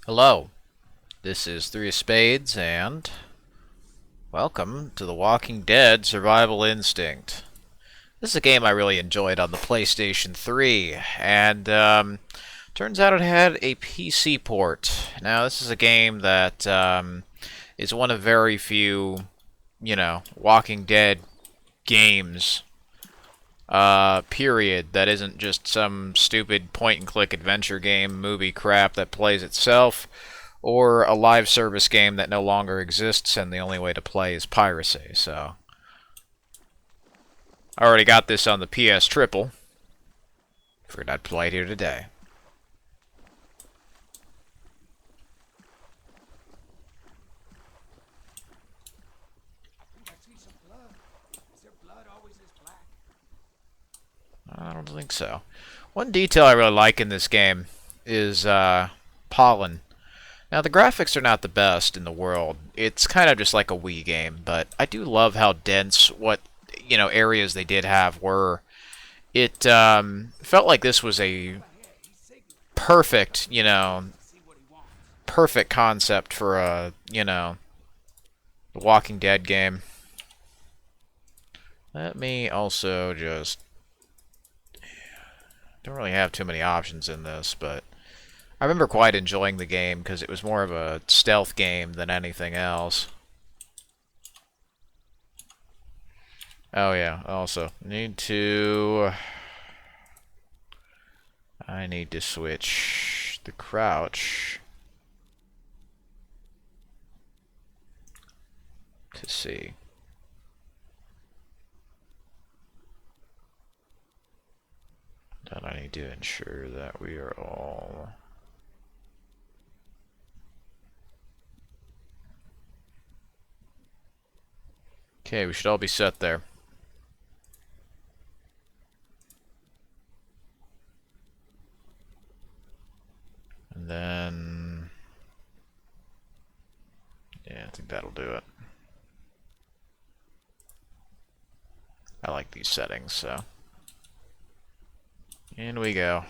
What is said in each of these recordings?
Hello, this is 3ofSpades, and welcome to The Walking Dead Survival Instinct. This is a game I really enjoyed on the PlayStation 3, and turns out it had a PC port. Now, this is a game that is one of very few, Walking Dead games, period, that isn't just some stupid point-and-click adventure game movie crap that plays itself, or a live service game that no longer exists and the only way to play is piracy. So I already got this on the PS Triple. Figured I'd play it here today. I don't think so. One detail I really like in this game is pollen. Now, the graphics are not the best in the world. It's kind of just like a Wii game, but I do love how dense what, areas they did have were. It felt like this was a perfect, perfect concept for a, The Walking Dead game. Let me also just... Don't really have too many options in this, but I remember quite enjoying the game because it was more of a stealth game than anything else. Oh yeah, also I need to switch the crouch to see. Then I need to ensure that we are all... Okay, we should all be set there. And then... yeah, I think that'll do it. I like these settings, so... in we go.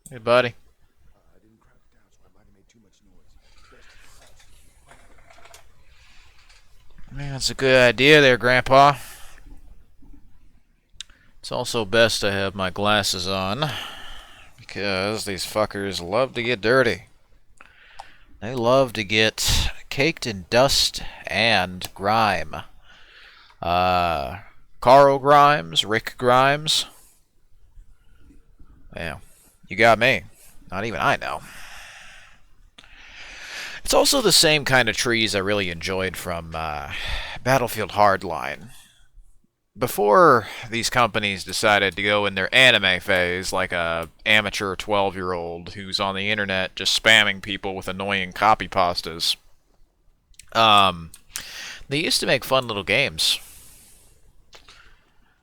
Hey, buddy. Man, that's a good idea there, Grandpa. It's also best to have my glasses on, because these fuckers love to get dirty. They love to get caked in dust and grime. Carl Grimes, Rick Grimes. Yeah, you got me. Not even I know. It's also the same kind of trees I really enjoyed from Battlefield Hardline. Before these companies decided to go in their anime phase, like a amateur 12-year-old who's on the internet just spamming people with annoying copy pastas, they used to make fun little games.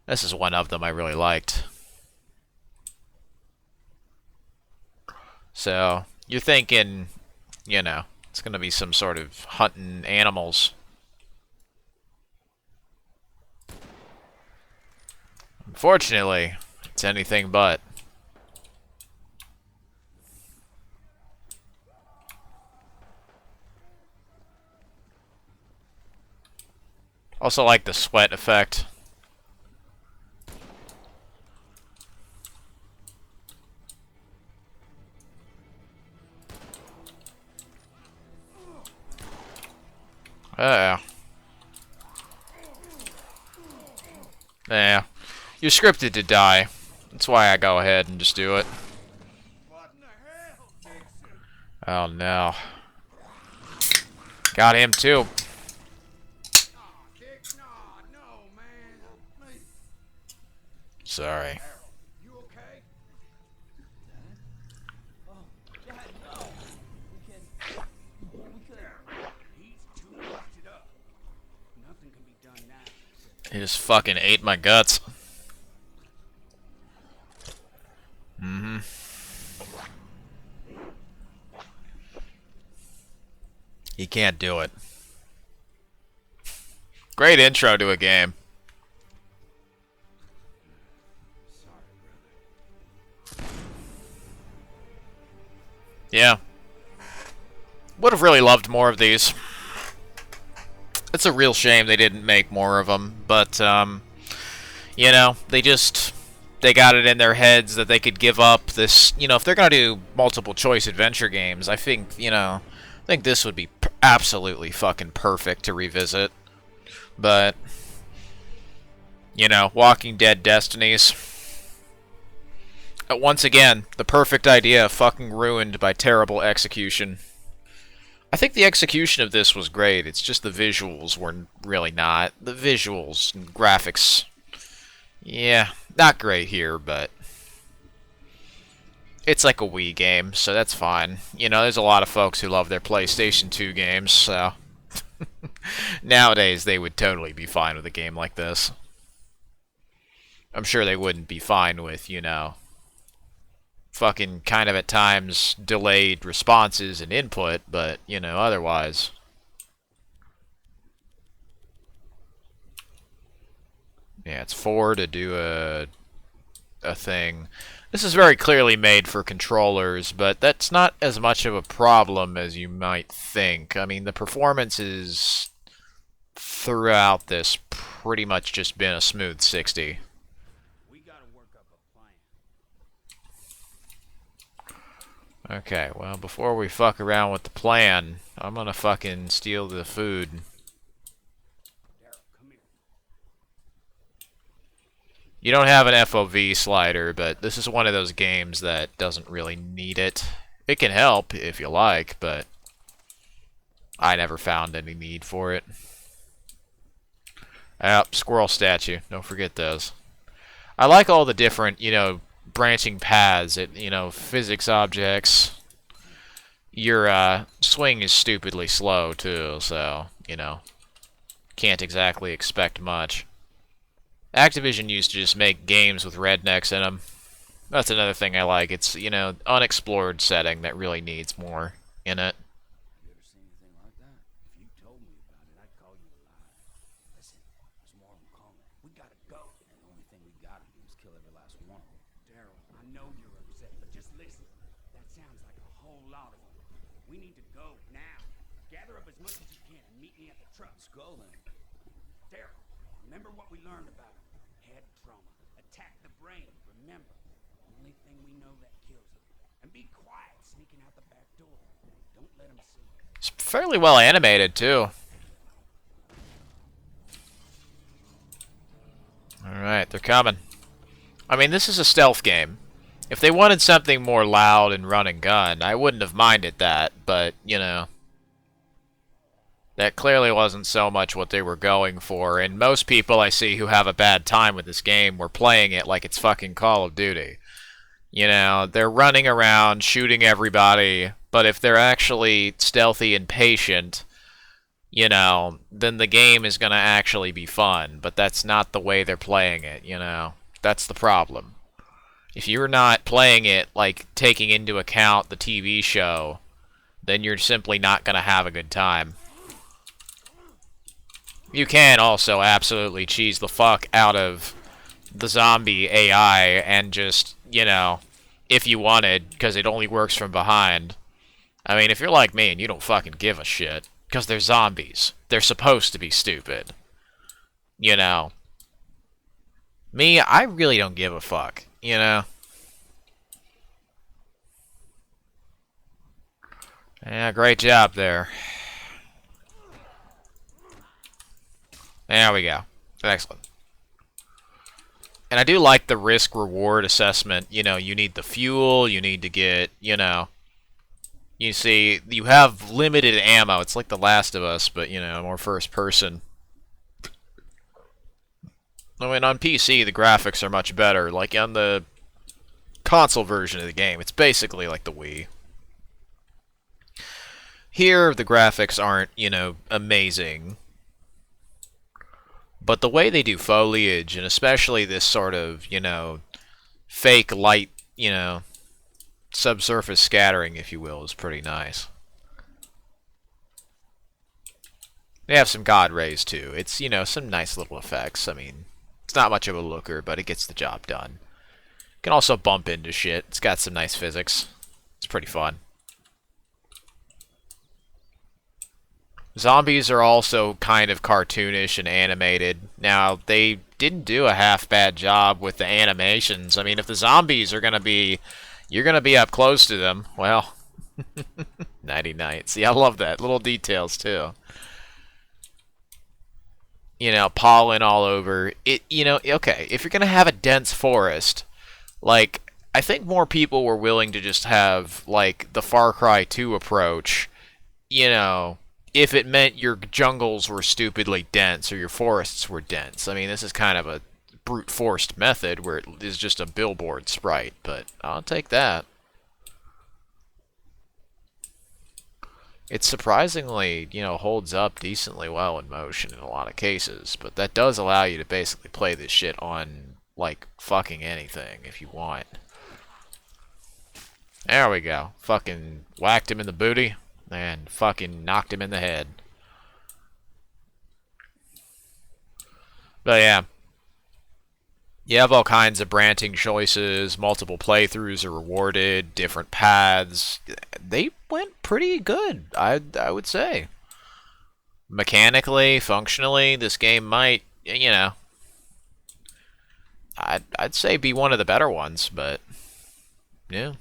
This is one of them I really liked. So, you're thinking, it's going to be some sort of hunting animals. Unfortunately, it's anything but. Also like the sweat effect. Yeah. Yeah. You're scripted to die. That's why I go ahead and just do it. Oh no. Got him too. Sorry. He just fucking ate my guts. Mm-hmm. He can't do it. Great intro to a game. Yeah. Would have really loved more of these. It's a real shame they didn't make more of them, but, you know, they got it in their heads that they could give up this, you know, if they're going to do multiple choice adventure games, I think, you know, I think this would be absolutely fucking perfect to revisit. But, you know, Walking Dead Destinies. Once again, the perfect idea fucking ruined by terrible execution. I think the execution of this was great, it's just the visuals were really not. The visuals and graphics, yeah, not great here, but it's like a Wii game, so that's fine. You know, there's a lot of folks who love their PlayStation 2 games, so nowadays they would totally be fine with a game like this. I'm sure they wouldn't be fine with, you know, fucking kind of at times delayed responses and input, but, you know, otherwise. Yeah, it's 4 to do a thing. This is very clearly made for controllers, but that's not as much of a problem as you might think. I mean, the performance is throughout this pretty much just been a smooth 60. Okay, well, before we fuck around with the plan, I'm gonna fucking steal the food. You don't have an FOV slider, but this is one of those games that doesn't really need it. It can help if you like, but I never found any need for it. Squirrel statue. Don't forget those. I like all the different, you know, branching paths, you know, physics objects. Your swing is stupidly slow too, so, you know, can't exactly expect much. Activision used to just make games with rednecks in them. That's another thing I like. It's, you know, unexplored setting that really needs more in it. It's fairly well animated, too. Alright, they're coming. I mean, this is a stealth game. If they wanted something more loud and run and gun, I wouldn't have minded that, but, you know, that clearly wasn't so much what they were going for, and most people I see who have a bad time with this game were playing it like it's fucking Call of Duty. You know, they're running around, shooting everybody, but if they're actually stealthy and patient, you know, then the game is going to actually be fun, but that's not the way they're playing it, you know. That's the problem. If you're not playing it, like, taking into account the TV show, then you're simply not going to have a good time. You can also absolutely cheese the fuck out of the zombie AI and just, you know, if you wanted, because it only works from behind. I mean, if you're like me and you don't fucking give a shit, because they're zombies. They're supposed to be stupid. You know. Me, I really don't give a fuck, you know. Yeah, great job there. There we go. Excellent. And I do like the risk-reward assessment. You know, you need the fuel, you need to get, you know... You see, you have limited ammo. It's like The Last of Us, but, you know, more first person. I mean, on PC, the graphics are much better. Like, on the console version of the game, it's basically like the Wii. Here, the graphics aren't, you know, amazing. But the way they do foliage, and especially this sort of, you know, fake light, you know, subsurface scattering, if you will, is pretty nice. They have some God rays, too. It's, you know, some nice little effects. I mean, it's not much of a looker, but it gets the job done. You can also bump into shit. It's got some nice physics. It's pretty fun. Zombies are also kind of cartoonish and animated. Now, they didn't do a half bad job with the animations. I mean, if the zombies are gonna be, you're gonna be up close to them, well, nighty night. See, I love that. Little details, too. You know, pollen all over. Okay, if you're gonna have a dense forest, like, I think more people were willing to just have, like, the Far Cry 2 approach, if it meant your jungles were stupidly dense or your forests were dense. I mean, this is kind of a brute forced method where it is just a billboard sprite, but I'll take that. It surprisingly, holds up decently well in motion in a lot of cases, but that does allow you to basically play this shit on, like, fucking anything if you want. There we go. Fucking whacked him in the booty and fucking knocked him in the head. But yeah, you have all kinds of branching choices, multiple playthroughs are rewarded, different paths. They went pretty good, I would say. Mechanically, functionally, this game might, I'd say be one of the better ones, but yeah.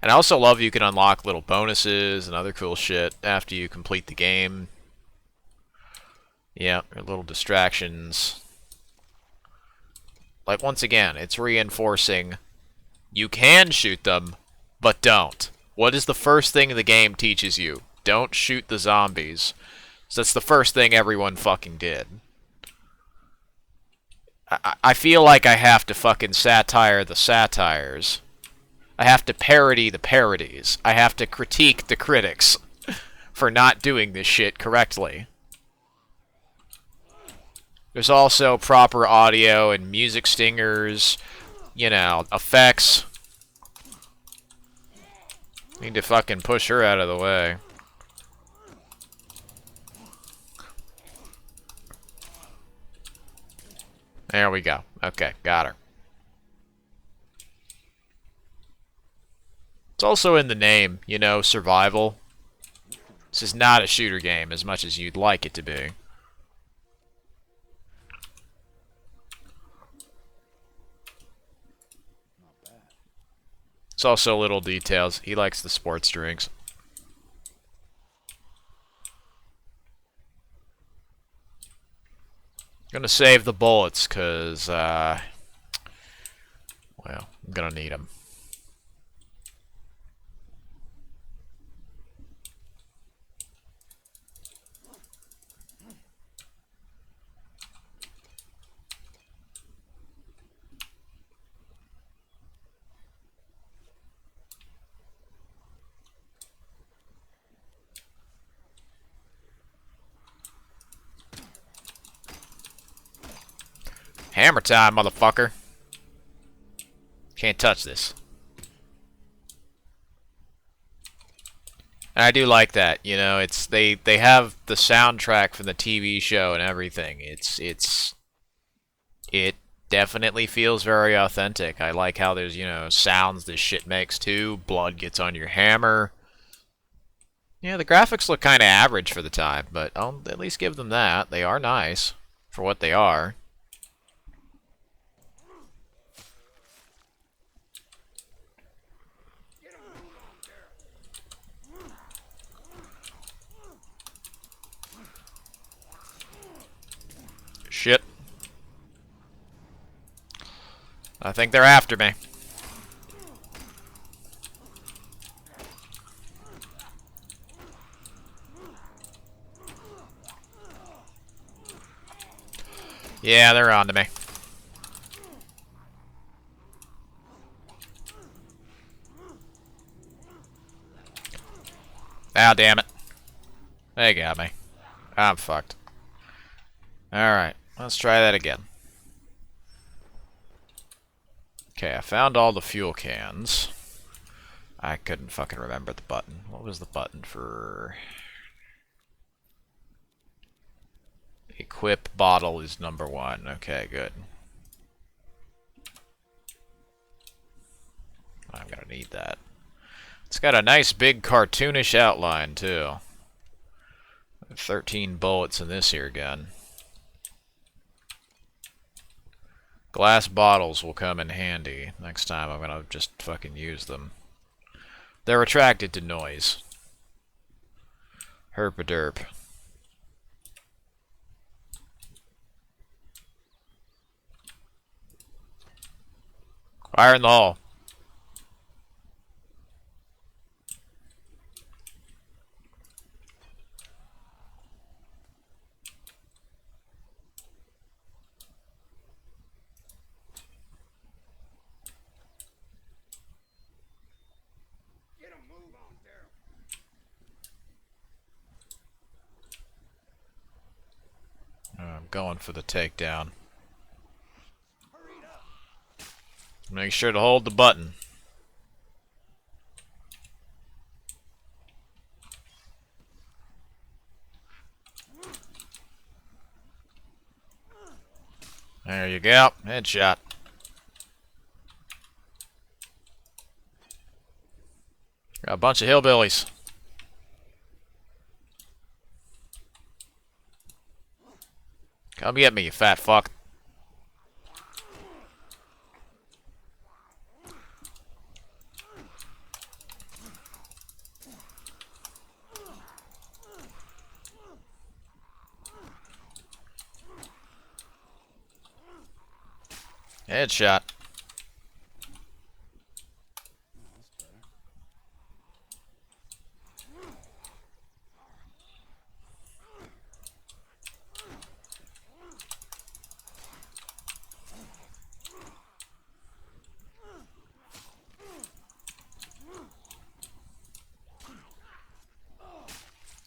And I also love you can unlock little bonuses and other cool shit after you complete the game. Yeah, little distractions. Like, once again, it's reinforcing you can shoot them, but don't. What is the first thing the game teaches you? Don't shoot the zombies. So that's the first thing everyone fucking did. I feel like I have to fucking satire the satires. I have to parody the parodies. I have to critique the critics for not doing this shit correctly. There's also proper audio and music stingers, effects. Need to fucking push her out of the way. There we go. Okay, got her. It's also in the name, survival. This is not a shooter game as much as you'd like it to be. It's also little details. He likes the sports drinks. Gonna save the bullets, because, well, I'm gonna need them. Hammer time, motherfucker. Can't touch this. And I do like that, it's they have the soundtrack from the TV show and everything. It definitely feels very authentic. I like how there's, sounds this shit makes too. Blood gets on your hammer. Yeah, the graphics look kind of average for the time, but I'll at least give them that. They are nice for what they are. Shit. I think they're after me. Yeah, they're on to me. Ah, damn it. They got me. I'm fucked. Alright, let's try that again. Okay, I found all the fuel cans. I couldn't fucking remember the button. What was the button for... Equip bottle is number 1. Okay, good. I'm gonna need that. It's got a nice big cartoonish outline, too. 13 bullets in this here gun. Glass bottles will come in handy. Next time I'm gonna just fucking use them. They're attracted to noise. Herpaderp. Fire in the hole. I'm going for the takedown. Make sure to hold the button. There you go. Headshot. Got a bunch of hillbillies. Come get me, you fat fuck. Headshot.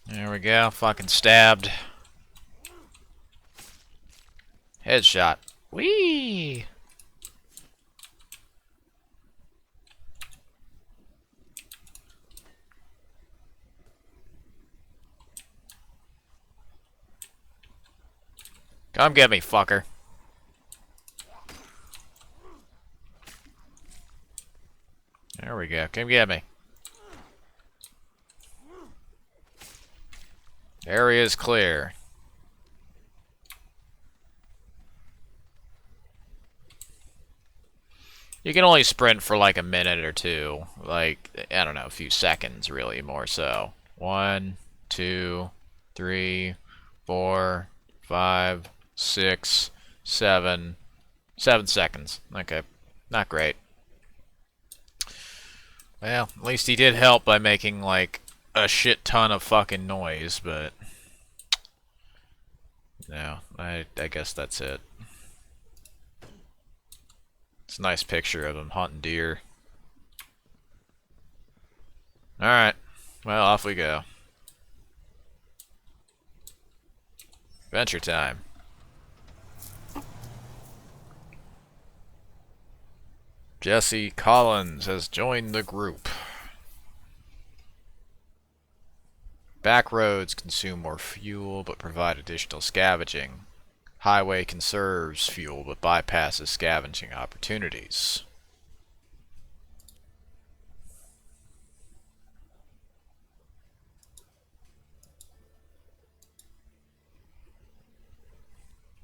There we go. Fucking stabbed. Headshot. Whee! Come get me, fucker. There we go. Come get me. Area is clear. You can only sprint for like a minute or two. Like, I don't know, a few seconds, really, more so. 1, 2, 3, 4, 5, 6, 7. 7 seconds. Okay. Not great. Well, at least he did help by making, like, a shit ton of fucking noise, but... No, I guess that's it. It's a nice picture of him hunting deer. Alright. Well, off we go. Adventure time. Jesse Collins has joined the group. Back roads consume more fuel but provide additional scavenging. Highway conserves fuel but bypasses scavenging opportunities.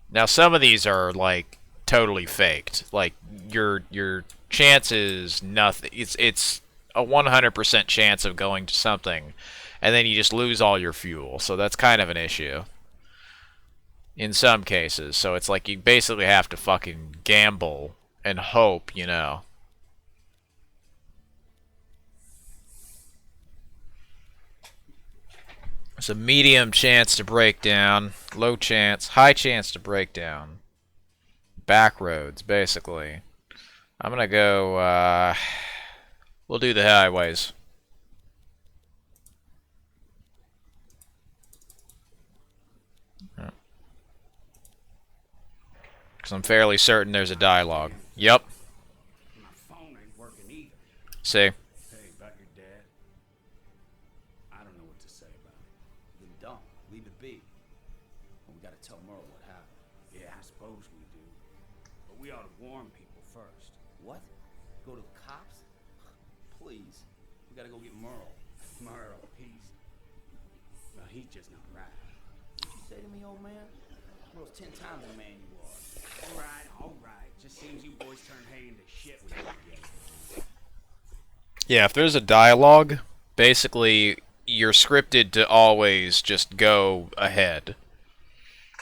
Now some of these are like totally faked. Like your chance is nothing. It's a 100% chance of going to something, and then you just lose all your fuel. So that's kind of an issue in some cases. So it's like you basically have to fucking gamble and hope, you know. It's a medium chance to break down, low chance, high chance to break down. Back roads, basically. I'm gonna go, we'll do the highways. Because I'm fairly certain there's a dialogue. Yep. My phone ain't working either. See? Hey, about your dad? I don't know what to say about it. Then don't. Leave it be. We gotta tell Merle what happened. Yeah, I suppose we do. But we ought to warn people first. What? Go to the cops? Please. We gotta go get Merle. Merle, Well, he's just not right. What you say to me, old man? World's 10 times the man you are. All right. Just seems you boys turn hay into shit when you get it. Yeah, if there's a dialogue, basically you're scripted to always just go ahead.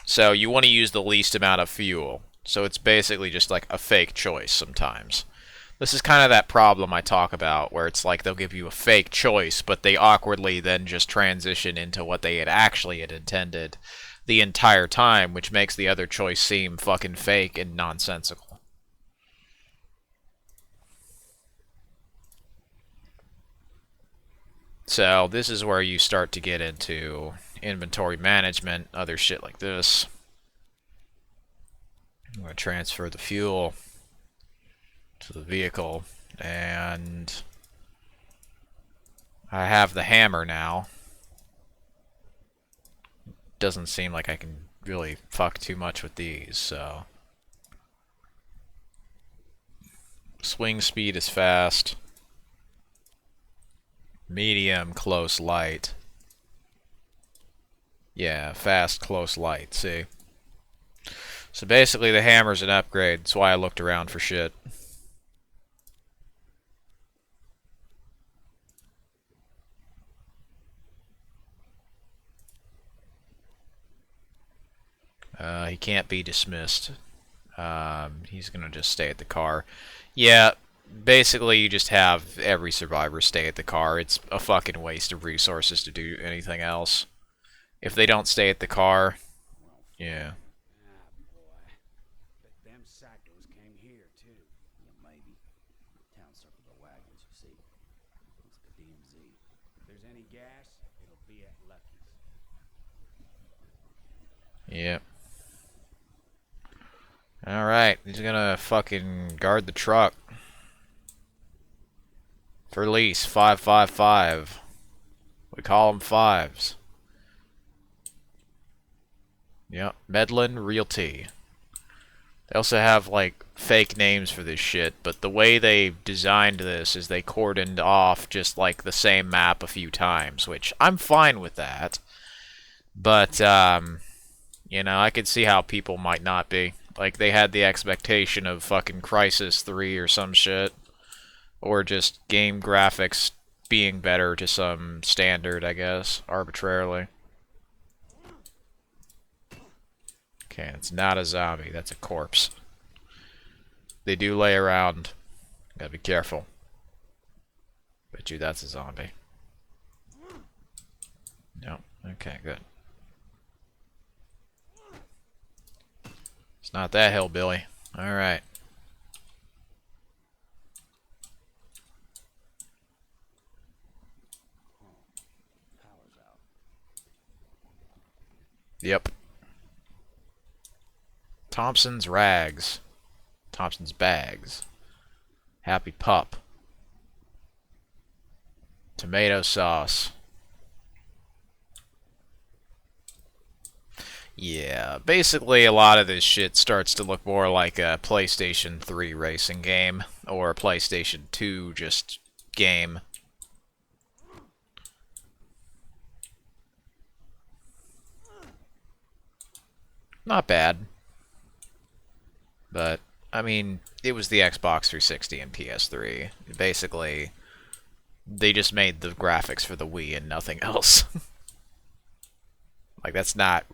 So you want to use the least amount of fuel. So it's basically just like a fake choice sometimes. This is kind of that problem I talk about, where it's like they'll give you a fake choice, but they awkwardly then just transition into what they had intended the entire time, which makes the other choice seem fucking fake and nonsensical. So this is where you start to get into inventory management, other shit like this. I'm going to transfer the fuel to the vehicle, and I have the hammer now. Doesn't seem like I can really fuck too much with these, so swing speed is fast, medium, close, light. Yeah, fast, close, light, see? So basically the hammer's an upgrade, that's why I looked around for shit. He can't be dismissed. He's gonna just stay at the car. Yeah, basically you just have every survivor stay at the car. It's a fucking waste of resources to do anything else. If they don't stay at the car, yeah. Ah, boy. But them psychos came here, too. Yeah, maybe. Town circled the wagons, you see. It's the DMZ. If there's any gas, it'll be at Lucky's. Yep. Alright, he's gonna fucking guard the truck. For lease, 555. We call them fives. Yep, Medlin Realty. They also have, like, fake names for this shit, but the way they designed this is they cordoned off just, like, the same map a few times, which I'm fine with that. But, you know, I could see how people might not be. Like, they had the expectation of fucking Crisis 3 or some shit. Or just game graphics being better to some standard, I guess, arbitrarily. Okay, it's not a zombie, that's a corpse. They do lay around. Gotta be careful. Bet you that's a zombie. No. Okay, good. It's not that hillbilly. Alright. Power's out. Yep. Thompson's rags. Thompson's bags. Happy pup. Tomato sauce. Yeah, basically a lot of this shit starts to look more like a PlayStation 3 racing game, or a PlayStation 2 just game. Not bad. But, I mean, it was the Xbox 360 and PS3. Basically, they just made the graphics for the Wii and nothing else. Like, that's not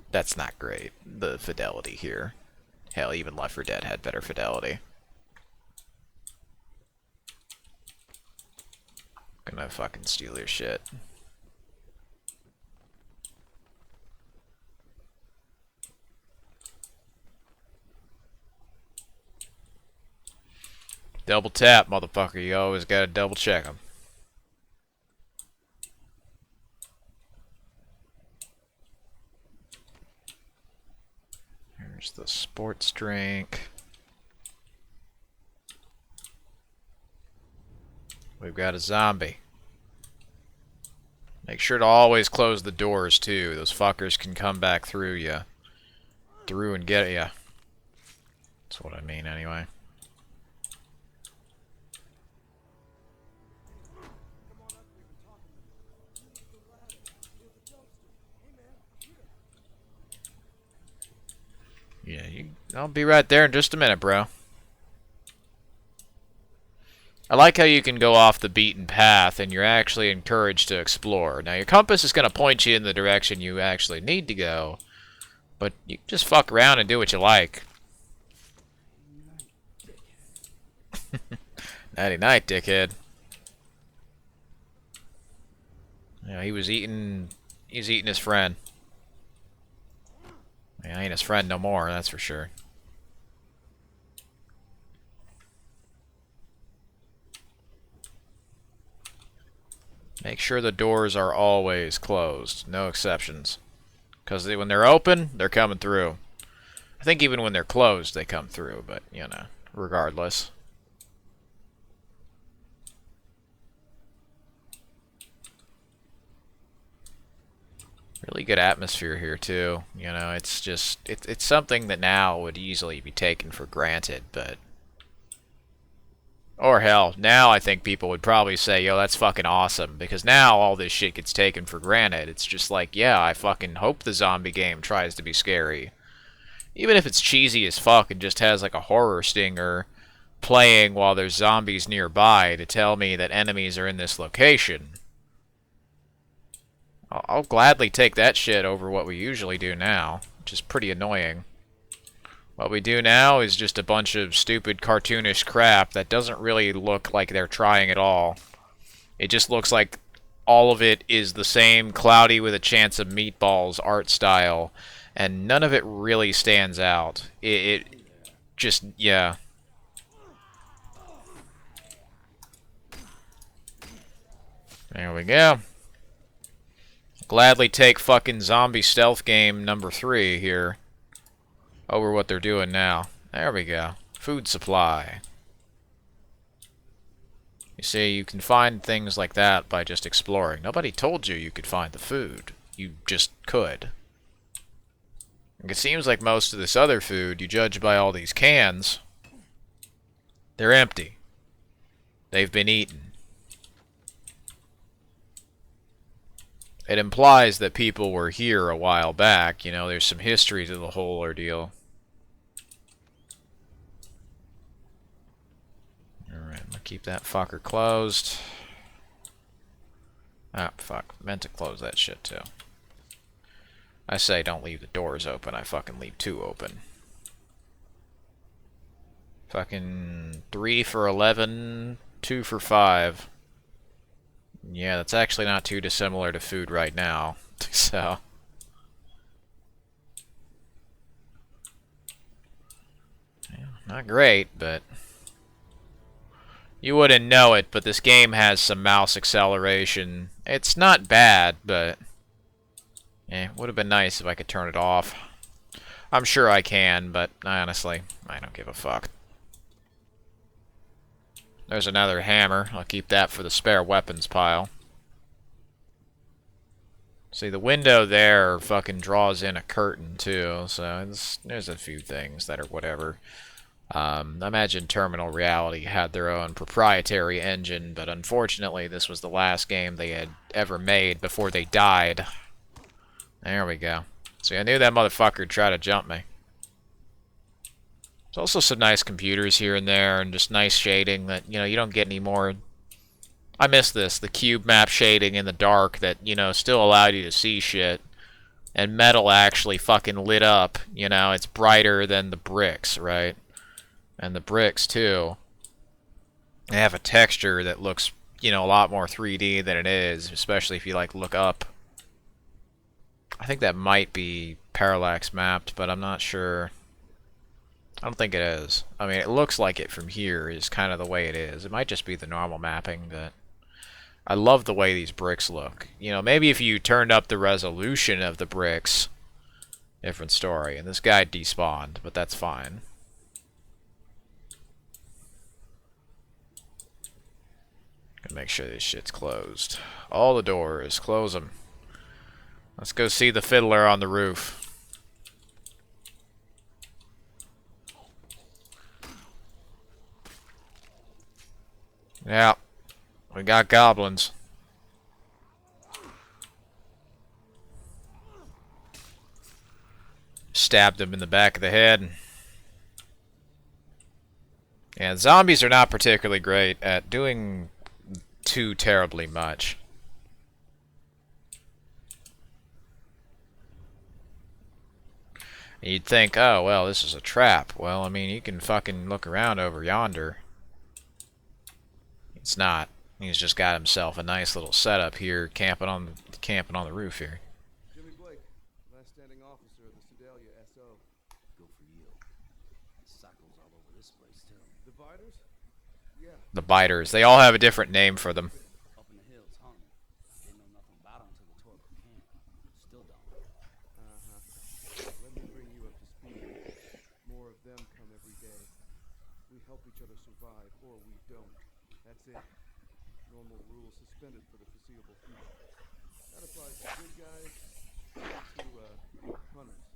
great, the fidelity here. Hell, even Left 4 Dead had better fidelity. Gonna fucking steal your shit. Double tap, motherfucker. You always gotta double check them. Here's the sports drink. We've got a zombie. Make sure to always close the doors, too. Those fuckers can come back through you. Through and get you. That's what I mean, anyway. I'll be right there in just a minute, bro. I like how you can go off the beaten path and you're actually encouraged to explore. Now, your compass is going to point you in the direction you actually need to go, but you can just fuck around and do what you like. Nighty night, dickhead. Yeah, he's eating his friend. Yeah, ain't his friend no more, that's for sure. Make sure the doors are always closed. No exceptions. Because when they're open, they're coming through. I think even when they're closed, they come through, but, you know, regardless. Really good atmosphere here, too. You know, it's just... It's something that now would easily be taken for granted, but... Or hell, now I think people would probably say, yo, that's fucking awesome. Because now all this shit gets taken for granted. It's just like, yeah, I fucking hope the zombie game tries to be scary. Even if it's cheesy as fuck and just has like a horror stinger playing while there's zombies nearby to tell me that enemies are in this location. I'll gladly take that shit over what we usually do now, which is pretty annoying. What we do now is just a bunch of stupid cartoonish crap that doesn't really look like they're trying at all. It just looks like all of it is the same cloudy with a chance of meatballs art style, and none of it really stands out. It just, yeah. There we go. Gladly take fucking zombie stealth game number 3 here over what they're doing now. There we go. Food supply. You see, you can find things like that by just exploring. Nobody told you you could find the food. You just could. It seems like most of this other food, you judge by all these cans, they're empty. They've been eaten. It implies that people were here a while back. You know, there's some history to the whole ordeal. Alright, I'm gonna keep that fucker closed. Ah, fuck. Meant to close that shit, too. I say don't leave the doors open, I fucking leave 2 open. Fucking 3 for 11, 2 for 5. Yeah, that's actually not too dissimilar to food right now, so... Yeah, not great, but... You wouldn't know it, but this game has some mouse acceleration. It's not bad, but... would have been nice if I could turn it off. I'm sure I can, but honestly, I don't give a fuck. There's another hammer. I'll keep that for the spare weapons pile. See, the window there fucking draws in a curtain, too, so there's a few things that are whatever. I imagine Terminal Reality had their own proprietary engine, but unfortunately this was the last game they had ever made before they died. There we go. See, I knew that motherfucker would try to jump me. There's also some nice computers here and there, and just nice shading that, you know, you don't get any more... I miss this, the cube map shading in the dark that, you know, still allowed you to see shit. And metal actually fucking lit up, you know, it's brighter than the bricks, right? And the bricks, too, they have a texture that looks, you know, a lot more 3D than it is, especially if you, like, look up. I think that might be parallax mapped, but I'm not sure. I don't think it is. I mean, it looks like it from here is kind of the way it is. It might just be the normal mapping, but I love the way these bricks look. You know, maybe if you turned up the resolution of the bricks, different story. And this guy despawned, but that's fine. Gotta make sure this shit's closed. All the doors, close them. Let's go see the fiddler on the roof. Yeah, we got goblins. Stabbed him in the back of the head. And zombies are not particularly great at doing too terribly much. And you'd think, oh, well, this is a trap. Well, I mean, you can fucking look around over yonder. It's not. He's just got himself a nice little setup here, camping on the roof here. Jimmy Blake, last standing officer of the Sedalia SO. Good for you. Suckles all over this place, too. The Biters? Yeah. The biters. They all have a different name for them. Up in the hills, hung. Didn't know nothing about them till the tour book came. Still don't. Let me bring you up to speed. More of them come every day. We help each other survive, or we don't. That's it. Normal rules suspended for the foreseeable future. That applies to good guys and to, hunters.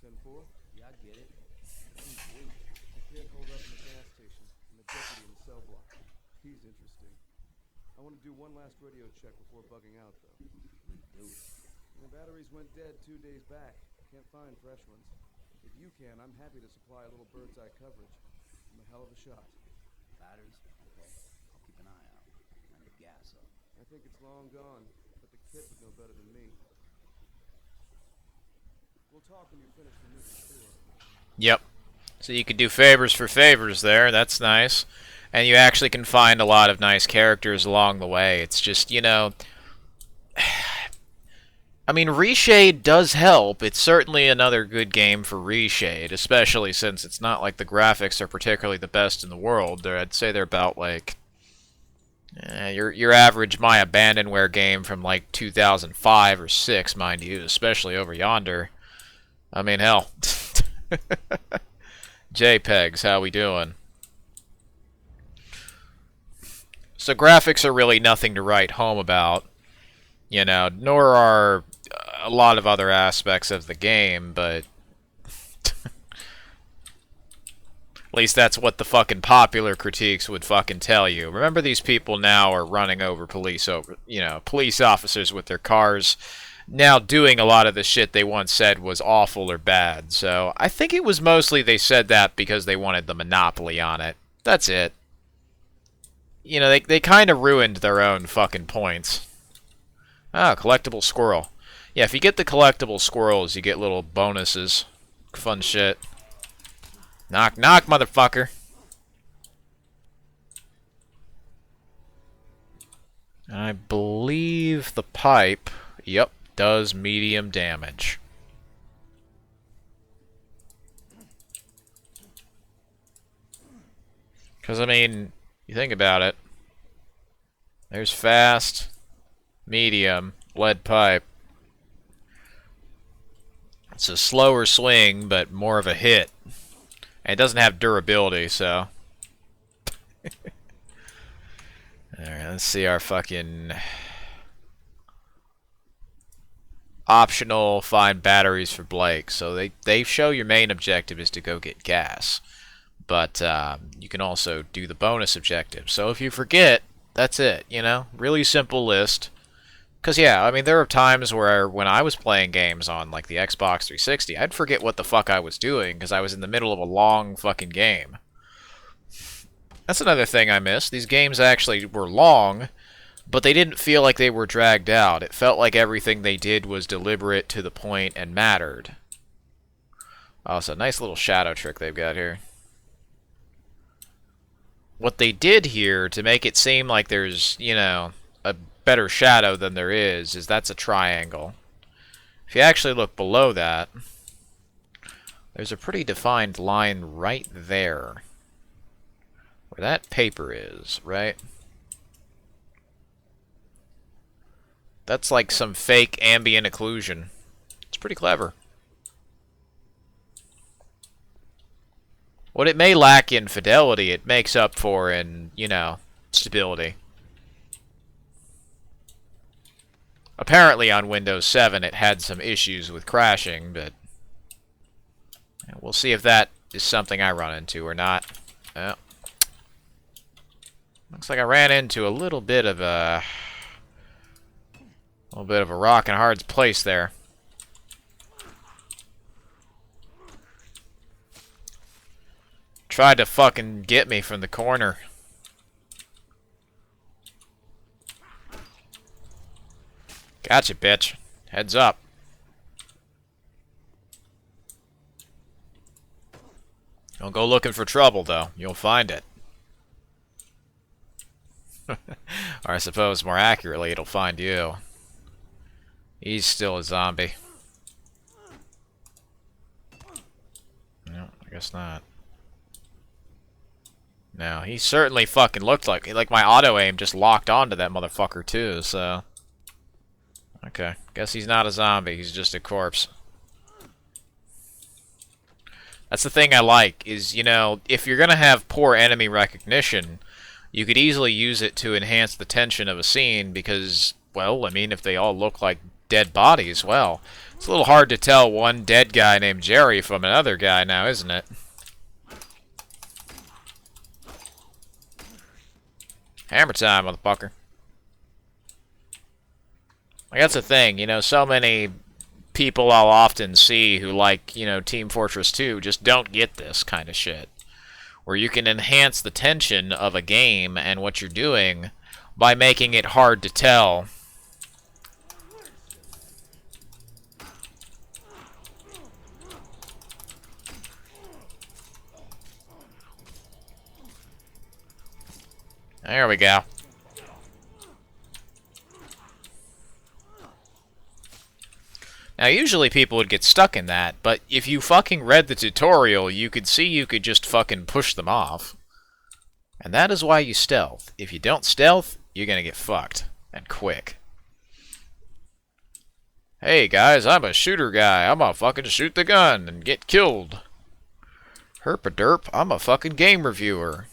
10-4? Yeah, I get it. The kid holed up in the gas station, and the deputy in the cell block. He's interesting. I want to do one last radio check before bugging out, though. Do it. The batteries went dead 2 days back. Can't find fresh ones. If you can, I'm happy to supply a little bird's eye coverage. I'm a hell of a shot. Batteries? Okay. I'll keep an eye out. I need gas up. I think it's long gone, but the kid would know better than me. We'll talk when you finish the movie tour. Yep. So you can do favors for favors there. That's nice. And you actually can find a lot of nice characters along the way. It's just, you know... I mean, Reshade does help. It's certainly another good game for Reshade, especially since it's not like the graphics are particularly the best in the world. I'd say they're about, like... your average My Abandonware game from, like, 2005 or 6, mind you, especially over yonder. I mean, hell... JPEGs, how we doing? So graphics are really nothing to write home about, you know, nor are a lot of other aspects of the game, but at least that's what the fucking popular critiques would fucking tell you. Remember, these people now are running over police officers with their cars, now doing a lot of the shit they once said was awful or bad. So I think it was mostly they said that because they wanted the monopoly on it. That's it. You know, they kind of ruined their own fucking points. Ah, collectible squirrel. Yeah, if you get the collectible squirrels, you get little bonuses. Fun shit. Knock, knock, motherfucker. I believe the pipe, yep, does medium damage. Because, I mean, you think about it. There's fast, medium, lead pipe. It's a slower swing, but more of a hit. And it doesn't have durability, so... Alright, let's see our fucking... Optional, find batteries for Blake. So they show your main objective is to go get gas. But you can also do the bonus objective. So if you forget, that's it, you know? Really simple list. Because, yeah, I mean, there are times where when I was playing games on, like, the Xbox 360, I'd forget what the fuck I was doing because I was in the middle of a long fucking game. That's another thing I missed. These games actually were long, but they didn't feel like they were dragged out. It felt like everything they did was deliberate, to the point, and mattered. Oh, so nice little shadow trick they've got here. What they did here to make it seem like there's, you know, a better shadow than there is that's a triangle. If you actually look below that, there's a pretty defined line right there. Where that paper is, right? That's like some fake ambient occlusion. It's pretty clever. What it may lack in fidelity, it makes up for in, you know, stability. Apparently on Windows 7 it had some issues with crashing, but we'll see if that is something I run into or not. Well, looks like I ran into a little bit of a rock and hard place there. Tried to fucking get me from the corner. Gotcha, bitch. Heads up. Don't go looking for trouble, though. You'll find it. Or I suppose, more accurately, it'll find you. He's still a zombie. No, I guess not. No, he certainly fucking looked like my auto-aim just locked onto that motherfucker, too, so... Okay, guess he's not a zombie, he's just a corpse. That's the thing I like, is, you know, if you're gonna have poor enemy recognition, you could easily use it to enhance the tension of a scene, because, well, I mean, if they all look like dead bodies, well, it's a little hard to tell one dead guy named Jerry from another guy now, isn't it? Hammer time, motherfucker. Like, that's the thing, you know, so many people I'll often see who like, you know, Team Fortress 2 just don't get this kind of shit. Where you can enhance the tension of a game and what you're doing by making it hard to tell. There we go. Now, usually people would get stuck in that, but if you fucking read the tutorial, you could see you could just fucking push them off. And that is why you stealth. If you don't stealth, you're gonna get fucked. And quick. Hey guys, I'm a shooter guy. I'm gonna fucking shoot the gun and get killed. Herp-a-derp, I'm a fucking game reviewer.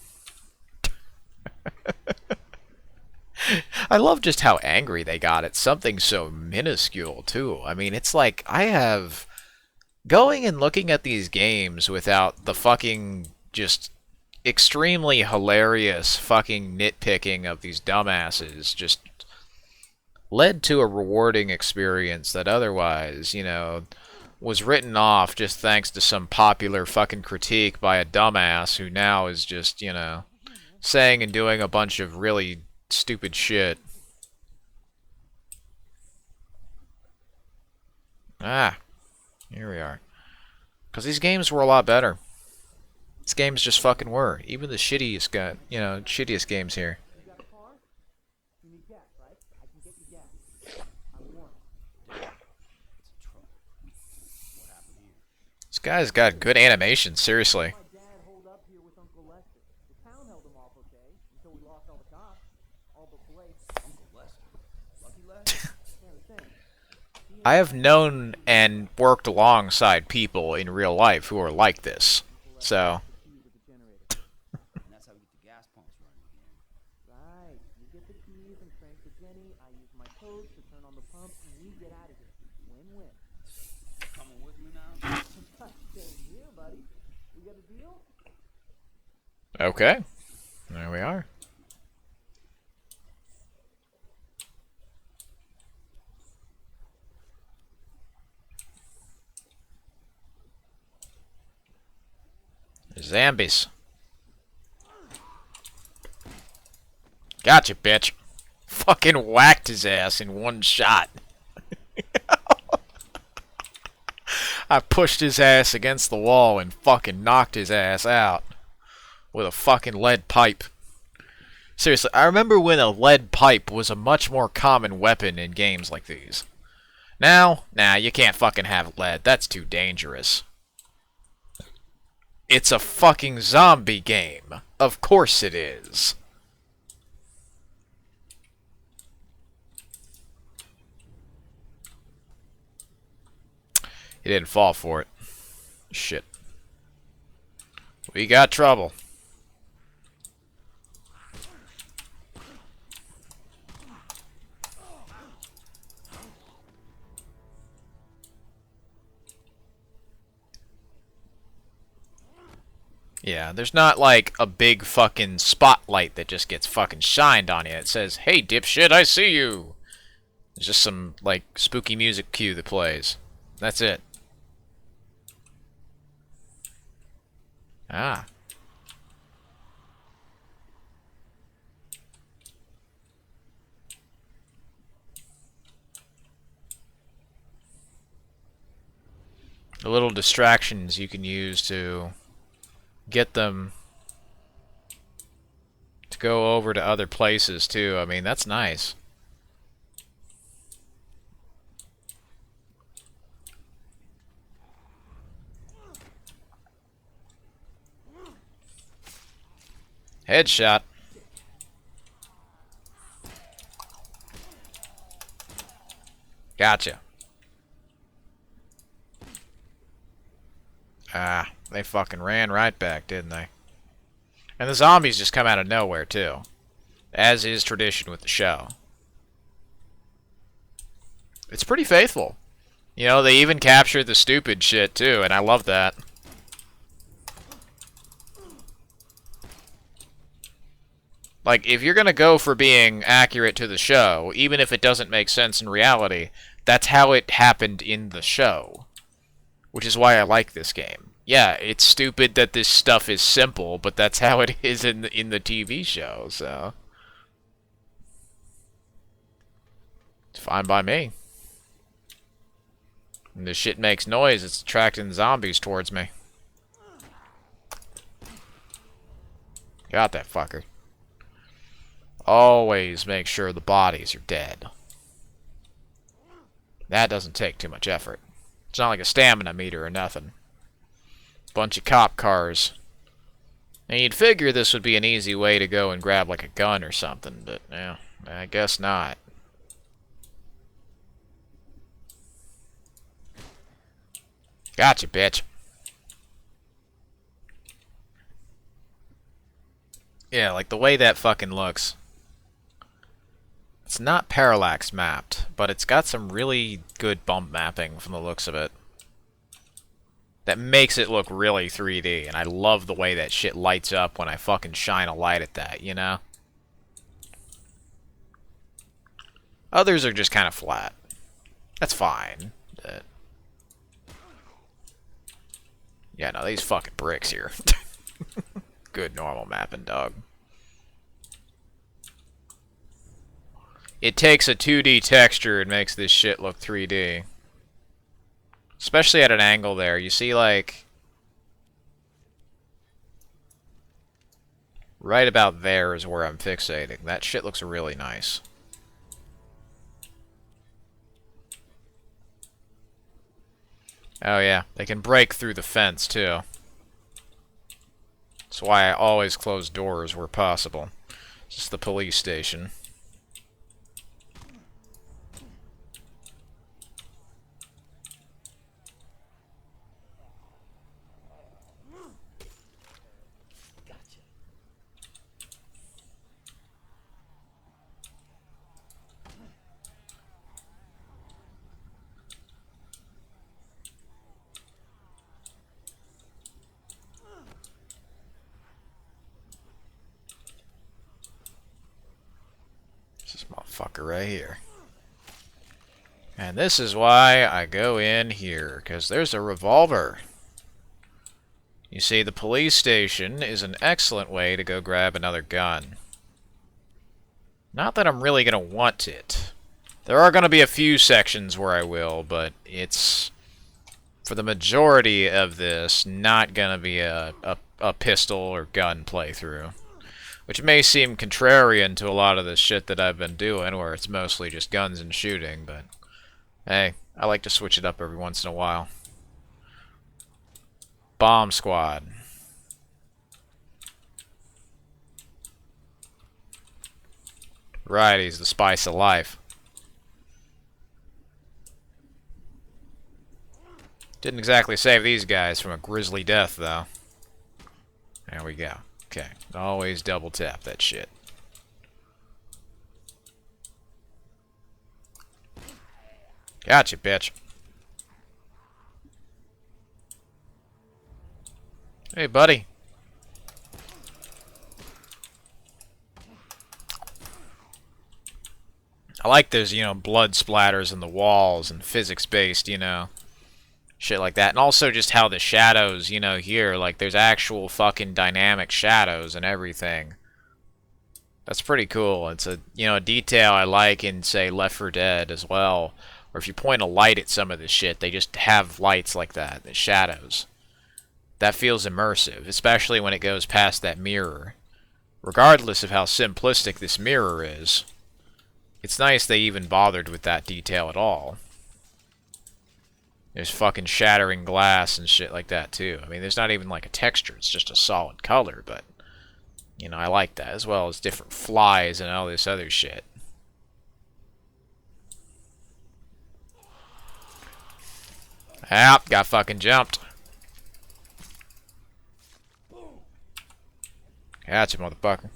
I love just how angry they got at something so minuscule, too. I mean, it's like, I have... Going and looking at these games without the fucking just extremely hilarious fucking nitpicking of these dumbasses just led to a rewarding experience that otherwise, you know, was written off just thanks to some popular fucking critique by a dumbass who now is just, you know, saying and doing a bunch of really stupid shit. Ah, here we are. Because these games were a lot better. These games just fucking were. Even the shittiest shittiest games here. This guy's got good animation, seriously. I have known and worked alongside people in real life who are like this, so... That's how we get the gas pumps running again. Right. You get the keys and transfer Jenny. I use my code to turn on the pump, and we get out of here. Win-win. Coming with me now? Same here, buddy. We got a deal? Okay. There we are. Zombies. Gotcha, bitch. Fucking whacked his ass in one shot. I pushed his ass against the wall and fucking knocked his ass out. With a fucking lead pipe. Seriously, I remember when a lead pipe was a much more common weapon in games like these. Now, nah, you can't fucking have lead. That's too dangerous. It's a fucking zombie game. Of course it is. He didn't fall for it. Shit. We got trouble. Yeah, there's not like a big fucking spotlight that just gets fucking shined on you. It says, "Hey dipshit, I see you." There's just some like spooky music cue that plays. That's it. Ah. The little distractions you can use to get them to go over to other places too. I mean, that's nice. Headshot. Gotcha. Ah, they fucking ran right back, didn't they? And the zombies just come out of nowhere, too. As is tradition with the show. It's pretty faithful. You know, they even captured the stupid shit, too, and I love that. Like, if you're gonna go for being accurate to the show, even if it doesn't make sense in reality, that's how it happened in the show. Which is why I like this game. Yeah, it's stupid that this stuff is simple, but that's how it is in the TV show, so... It's fine by me. When this shit makes noise, it's attracting zombies towards me. Got that fucker. Always make sure the bodies are dead. That doesn't take too much effort. It's not like a stamina meter or nothing. Bunch of cop cars. Now you'd figure this would be an easy way to go and grab like a gun or something, but yeah, I guess not. Gotcha, bitch. Yeah, like the way that fucking looks. It's not parallax mapped, but it's got some really good bump mapping from the looks of it. That makes it look really 3D, and I love the way that shit lights up when I fucking shine a light at that, you know? Others are just kind of flat. That's fine. But... yeah, no, these fucking bricks here. Good normal mapping, dog. It takes a 2D texture and makes this shit look 3D. Especially at an angle there. You see, like... right about there is where I'm fixating. That shit looks really nice. Oh yeah, they can break through the fence, too. That's why I always close doors where possible. It's just the police station. This motherfucker right here. And this is why I go in here, because there's a revolver. You see, the police station is an excellent way to go grab another gun. Not that I'm really going to want it. There are going to be a few sections where I will, but it's, for the majority of this, not going to be a pistol or gun playthrough. Which may seem contrarian to a lot of the shit that I've been doing, where it's mostly just guns and shooting, but hey, I like to switch it up every once in a while. Bomb Squad. Right, he's the spice of life. Didn't exactly save these guys from a grisly death, though. There we go. Okay, always double tap that shit. Gotcha, bitch. Hey, buddy. I like those, you know, blood splatters in the walls and physics-based, you know, shit like that. And also just how the shadows, you know, here, like, there's actual fucking dynamic shadows and everything. That's pretty cool. It's a, you know, a detail I like in, say, Left 4 Dead as well, Or if you point a light at some of this shit, they just have lights like that, the shadows. That feels immersive, especially when it goes past that mirror. Regardless of how simplistic this mirror is, it's nice they even bothered with that detail at all. There's fucking shattering glass and shit like that, too. I mean, there's not even like a texture, it's just a solid color, but, you know, I like that, as well as different flies and all this other shit. Ah, got fucking jumped. Gotcha, motherfucker.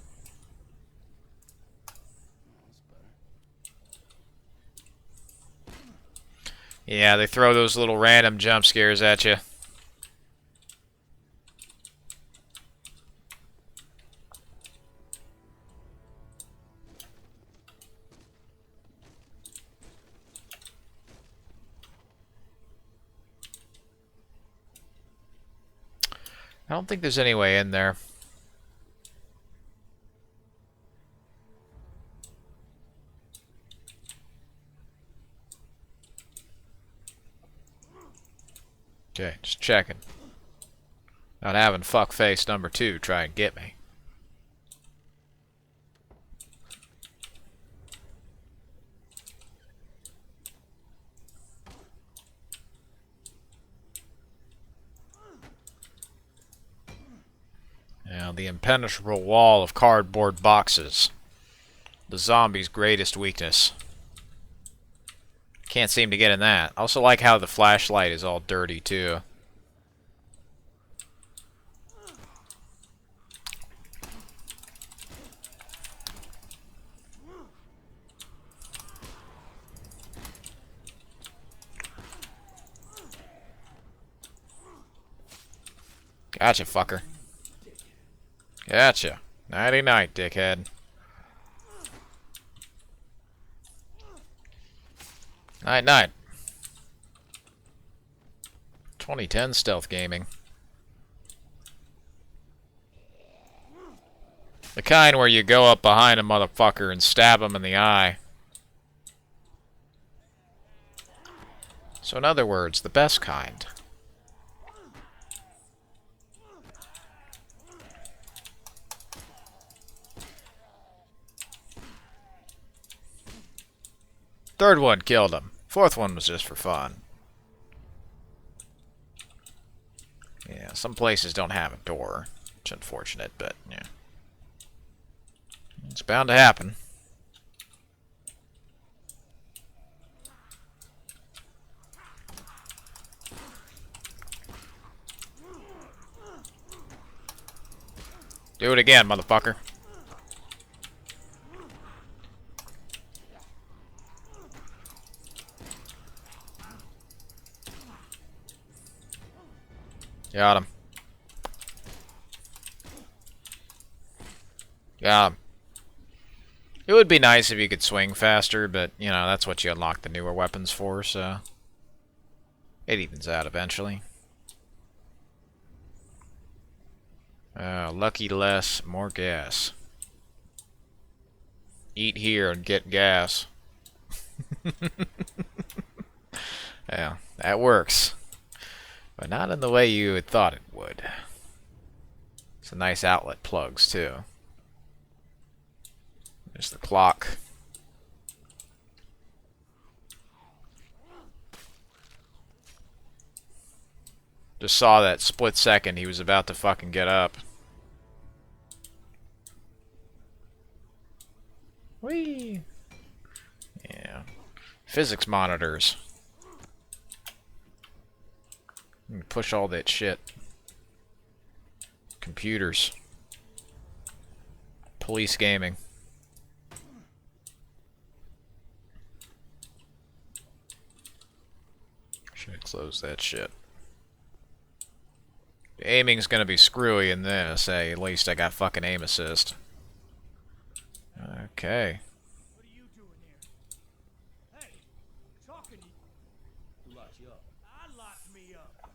Yeah, they throw those little random jump scares at you. I don't think there's any way in there. Okay, just checking. Not having fuckface number 2 try and get me. Now, the impenetrable wall of cardboard boxes. The zombie's greatest weakness. Can't seem to get in that. I also like how the flashlight is all dirty, too. Gotcha, fucker. Gotcha. Nighty-night, dickhead. Night-night. 2010 stealth gaming. The kind where you go up behind a motherfucker and stab him in the eye. So in other words, the best kind. Third one killed him. Fourth one was just for fun. Yeah, some places don't have a door. It's unfortunate, but yeah. It's bound to happen. Do it again, motherfucker. Got him. Got him. It would be nice if you could swing faster, but, you know, that's what you unlock the newer weapons for, so... It evens out eventually. Lucky less, more gas. Eat here and get gas. Yeah, that works. But not in the way you had thought it would. Some nice outlet plugs, too. There's the clock. Just saw that split second he was about to fucking get up. Whee! Yeah. Physics monitors. Push all that shit. Computers. Police gaming. Should close that shit. The aiming's gonna be screwy in this. Hey, at least I got fucking aim assist. Okay. What are you doing here? Hey, talking to you. Who locked you up? I locked me up.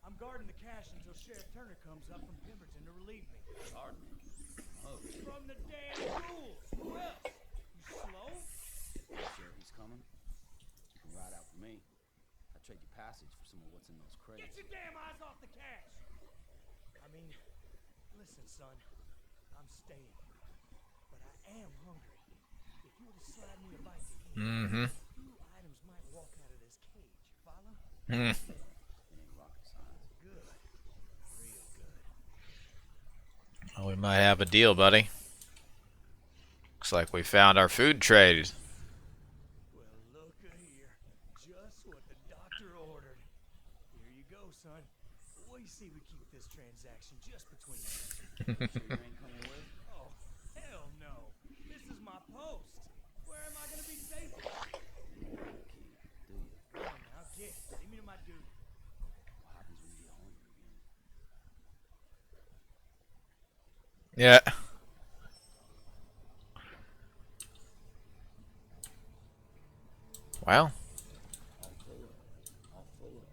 I'm guarding the cash until Sheriff Turner comes up from Pemberton to relieve me. Guard me? Oh. From the damn rules. Who else? You slow? Sure he's coming? You can ride out with trade your passage for some of what's in those crates. Get your damn eyes off the cash! I mean, listen, son. I'm staying. But I am hungry. If you were to slide me a bite to eat, a few items might walk out of this cage. Follow? Hmm. It ain't rocket science. Good. Real good. Well, we might have a deal, buddy. Looks like we found our food trade. Well, look-a here. Just what the doctor ordered. Here you go, son. What do you see we keep this transaction just between us? Sure you ain't coming with? Oh, hell no. This is my post. Where am I gonna be safe? You don't have a key, do you? Come on now, get. Leave me to my duty. What happens when you get hungry again? Yeah. Well. All full up. All full up.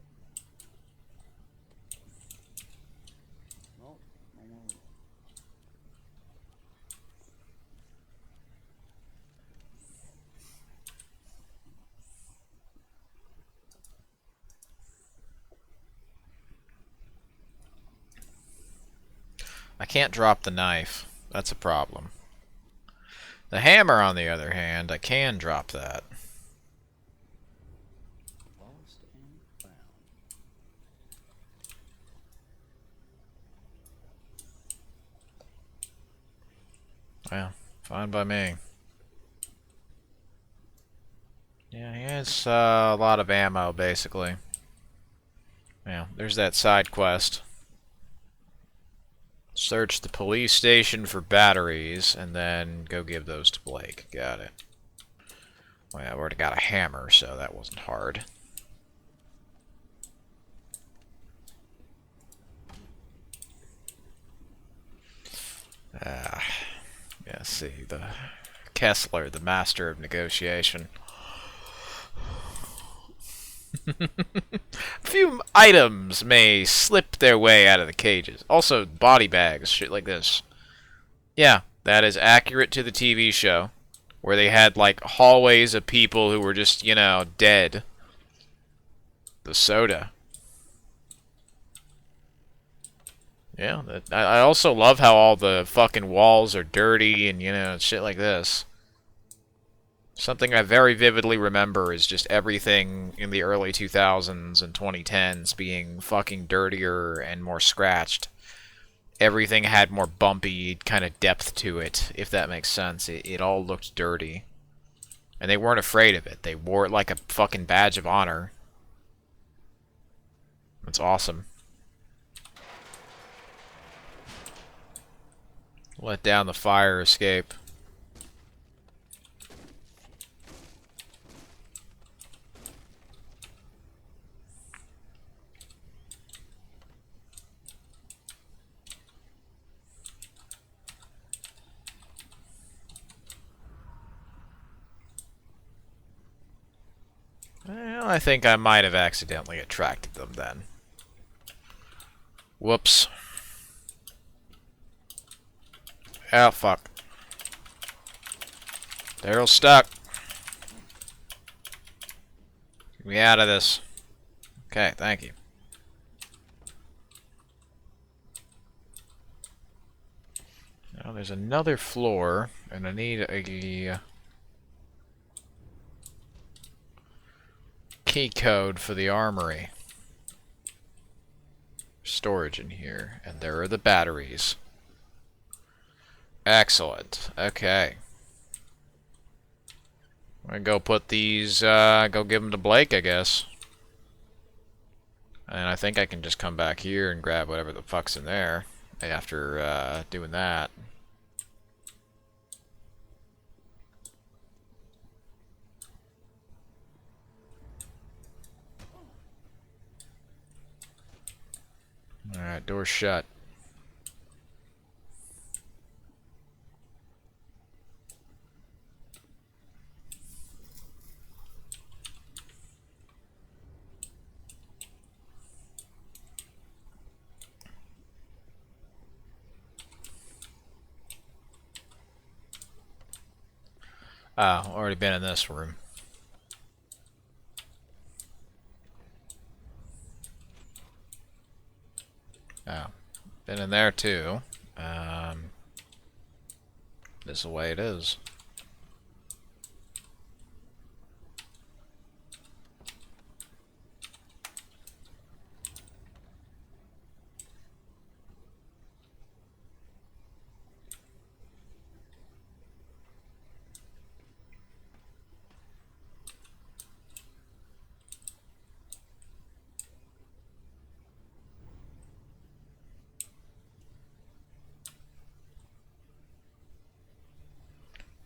Nope, no more room. I can't drop the knife. That's a problem. The hammer, on the other hand, I can drop that. Lost and found. Well, fine by me. Yeah, he has a lot of ammo, basically. Yeah, there's that side quest. Search the police station for batteries, and then go give those to Blake. Got it. Well, yeah, I already got a hammer, so that wasn't hard. Yeah, see, the Kessler, the master of negotiation. A few items may slip their way out of the cages. Also, body bags, shit like this. Yeah, that is accurate to the TV show, where they had, like, hallways of people who were just, you know, dead. The soda. Yeah, I also love how all the fucking walls are dirty and, you know, shit like this. Something I very vividly remember is just everything in the early 2000s and 2010s being fucking dirtier and more scratched. Everything had more bumpy kind of depth to it, if that makes sense. It all looked dirty. And they weren't afraid of it. They wore it like a fucking badge of honor. That's awesome. Let down the fire escape. Well, I think I might have accidentally attracted them then. Whoops. Oh, fuck. Daryl's stuck. Get me out of this. Okay, thank you. Now there's another floor, and I need a key code for the armory. Storage in here, and there are the batteries. Excellent. Okay. I'm gonna go put these, go give them to Blake, I guess. And I think I can just come back here and grab whatever the fuck's in there after, doing that. Alright, door's shut. Oh, already been in this room. Oh, been in there too. This is the way it is.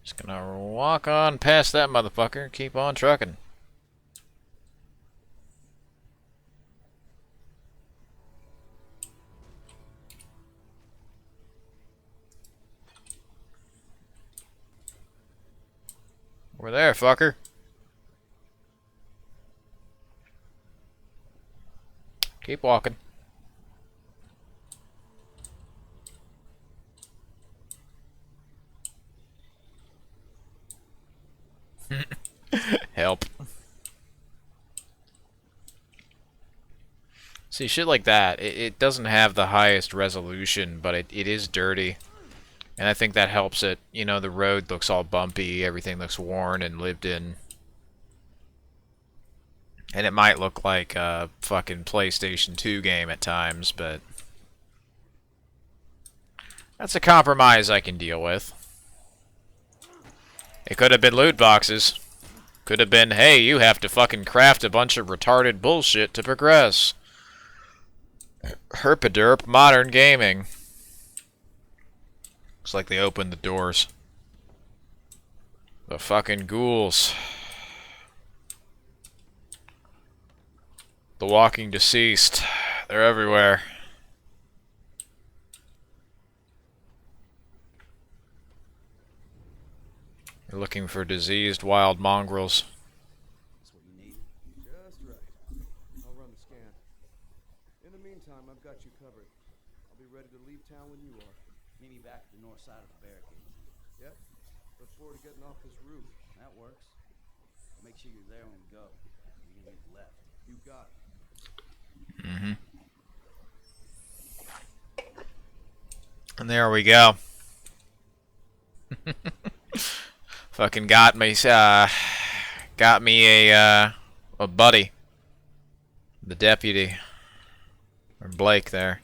Just gonna walk on past that motherfucker. Keep on trucking. We're there, fucker. Keep walking. Help. See, shit like that, it doesn't have the highest resolution, but it is dirty. And I think that helps it. You know, the road looks all bumpy, everything looks worn and lived in. And it might look like a fucking PlayStation 2 game at times, but that's a compromise I can deal with. It could have been loot boxes. Could have been, hey, you have to fucking craft a bunch of retarded bullshit to progress. Herpaderp modern gaming. Looks like they opened the doors. The fucking ghouls. The walking deceased. They're everywhere. You're looking for diseased wild mongrels. That's what you need. Just right. I'll run the scan. In the meantime, I've got you covered. I'll be ready to leave town when you are. Meet me back at the north side of the barricades. Yep. Look forward to getting off this roof. That works. Make sure you're there when we go. You're gonna get left. You got it. And there we go. Fucking got me a buddy. The deputy. Or Blake there.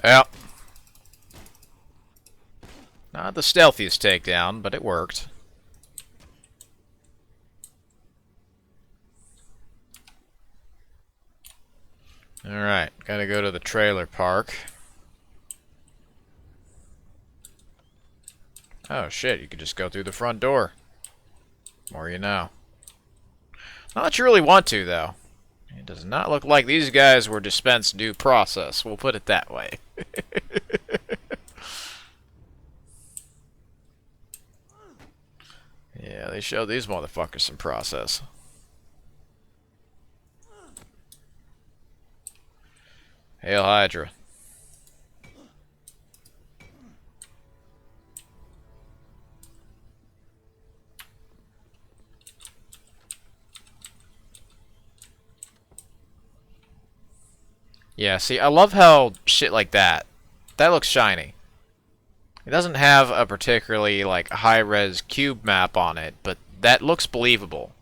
Well, not the stealthiest takedown, but it worked. Alright, gotta go to the trailer park. Oh shit, you could just go through the front door. More you know. Not that you really want to, though. It does not look like these guys were dispensed due process, we'll put it that way. Yeah, they showed these motherfuckers some process. Hail Hydra. Yeah, see, I love how shit like that looks shiny. It doesn't have a particularly, like, high-res cube map on it, but that looks believable.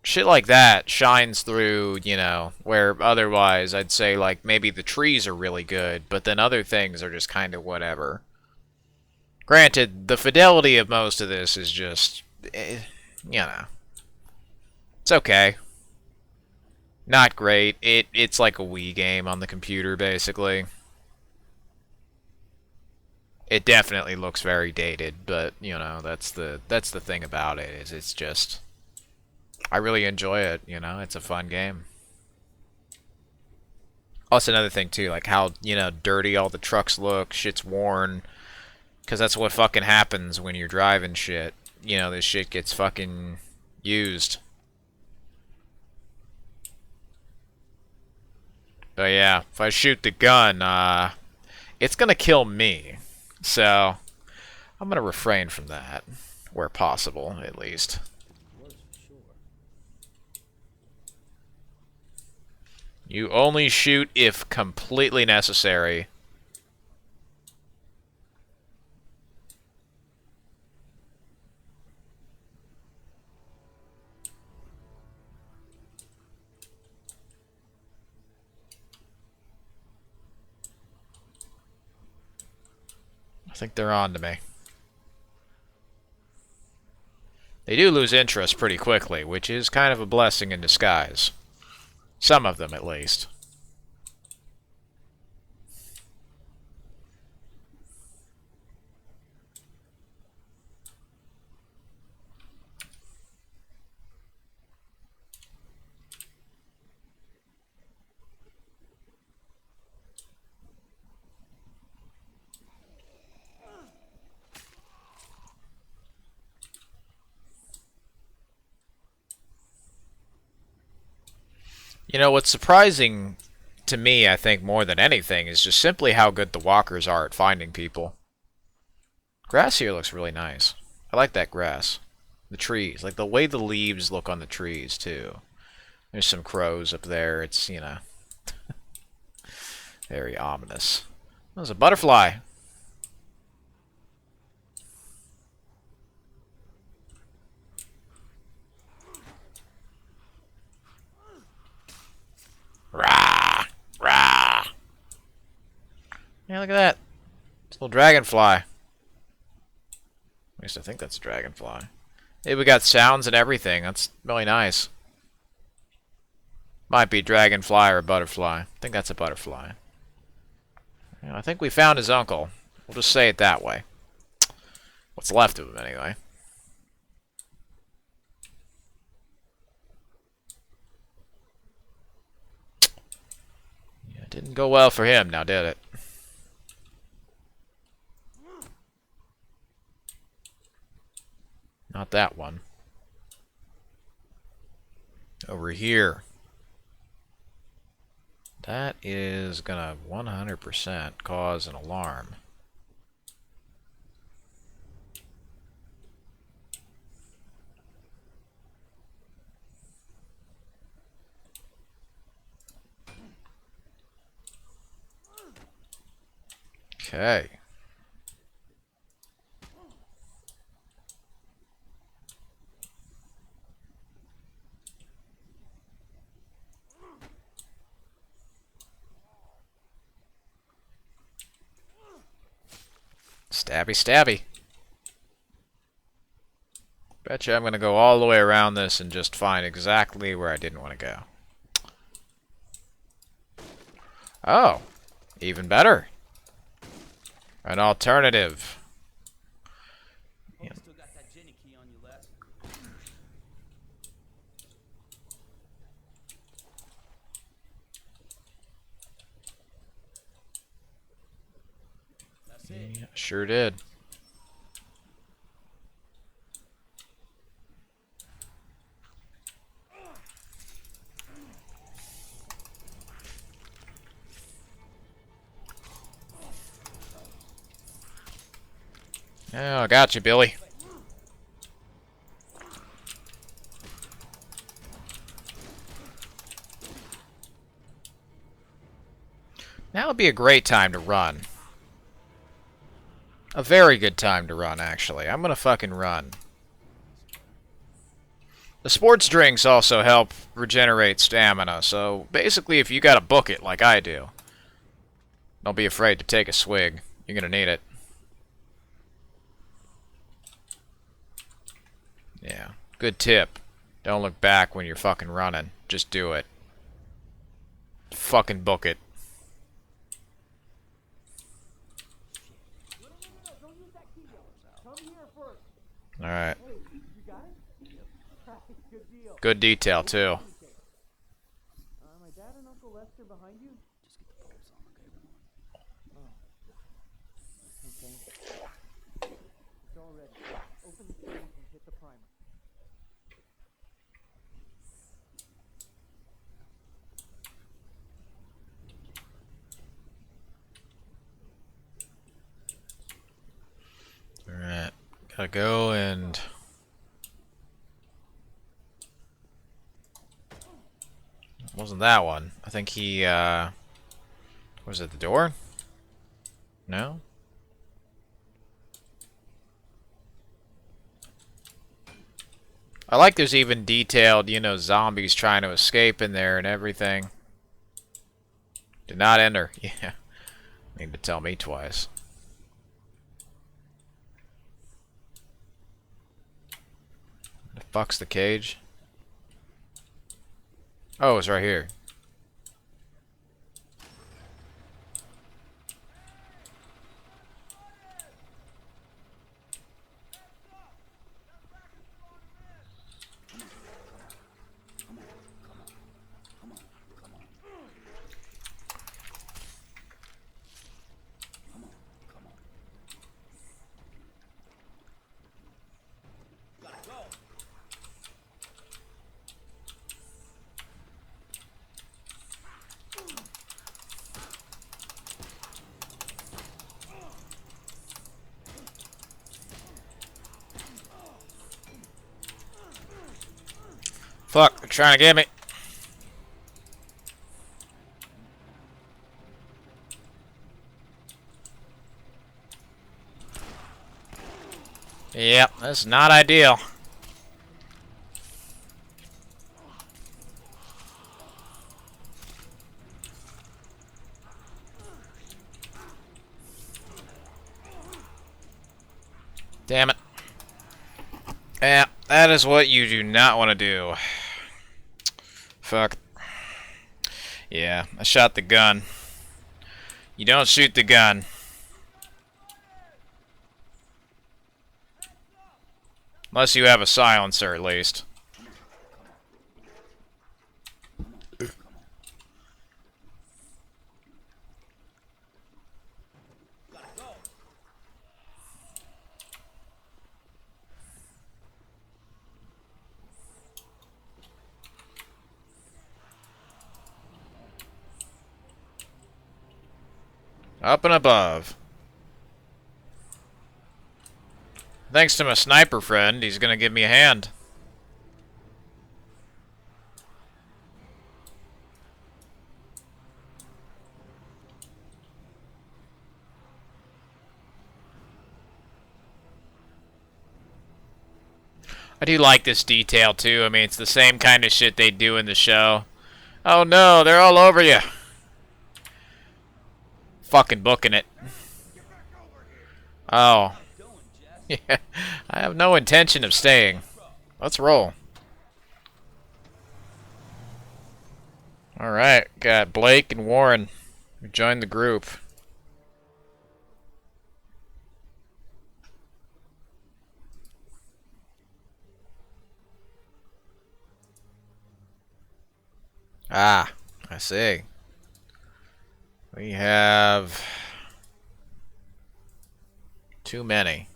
Shit like that shines through, you know, where otherwise I'd say, like, maybe the trees are really good, but then other things are just kind of whatever. Granted, the fidelity of most of this is just, you know, it's okay. Not great. It's like a Wii game on the computer, basically. It definitely looks very dated, but you know that's the thing about it is it's just I really enjoy it. You know, it's a fun game. Also, another thing too, like how dirty all the trucks look. Shit's worn. Because that's what fucking happens when you're driving shit. You know, this shit gets fucking used. But yeah, if I shoot the gun, it's gonna kill me. So, I'm gonna refrain from that. Where possible, at least. You only shoot if completely necessary. I think they're on to me. They do lose interest pretty quickly, which is kind of a blessing in disguise. Some of them, at least. You know, what's surprising to me, I think, more than anything, is just simply how good the walkers are at finding people. Grass here looks really nice. I like that grass. The trees. Like, the way the leaves look on the trees, too. There's some crows up there. It's, you know, very ominous. There's a butterfly. Rah! Rah! Yeah, look at that. It's a little dragonfly. At least I think that's a dragonfly. Hey, we got sounds and everything. That's really nice. Might be a dragonfly or a butterfly. I think that's a butterfly. Yeah, I think we found his uncle. We'll just say it that way. What's left of him, anyway. Yeah, it didn't go well for him, now did it? Not that one. Over here. That is gonna 100% cause an alarm. Okay. Stabby, stabby. Betcha I'm gonna go all the way around this and just find exactly where I didn't want to go. Oh, even better. An alternative. Hope you still got that Jenny key on you, Les. That's it. Yeah, sure did. Oh, I got you, Billy. Now would be a great time to run. A very good time to run, actually. I'm gonna fucking run. The sports drinks also help regenerate stamina, so basically if you gotta book it like I do, don't be afraid to take a swig. You're gonna need it. Yeah, good tip. Don't look back when you're fucking running. Just do it. Fucking book it. No, don't use that key yet. Come here first. Alright. Hey, you got it? Good deal. Good detail, too. My dad and Uncle Lester behind you? Just get the bulbs on, okay? Oh. Okay. It's all ready. Open the cage and hit the primer. Alright. Gotta go and... Wasn't that one. I think he, was it the door? No? I like there's even detailed, you know, zombies trying to escape in there and everything. Did not enter. Yeah. Need to tell me twice. The fuck's the cage? Oh, it's right here. Fuck, they're trying to get me. Yep, that's not ideal. Damn it. Yeah, that is what you do not want to do. Fuck. Yeah, I shot the gun. You don't shoot the gun. Unless you have a silencer, at least. Up and above. Thanks to my sniper friend, he's gonna give me a hand. I do like this detail too. I mean, it's the same kind of shit they do in the show. Oh no, they're all over you. Fucking booking it. Oh. Yeah, I have no intention of staying. Let's roll. Alright, got Blake and Warren who joined the group. Ah, I see. We have too many.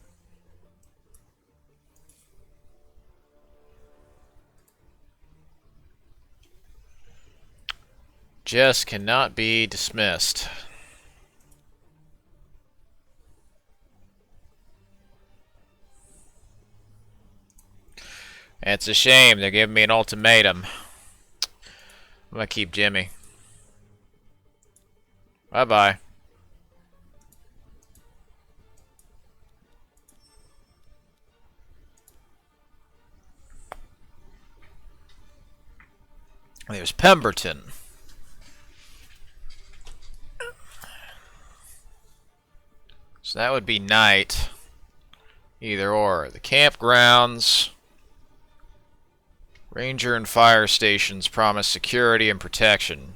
Just cannot be dismissed. It's a shame they're giving me an ultimatum. I'm gonna keep Jimmy. Bye-bye. There's Pemberton. So that would be night. Either or. The campgrounds. Ranger and fire stations promise security and protection.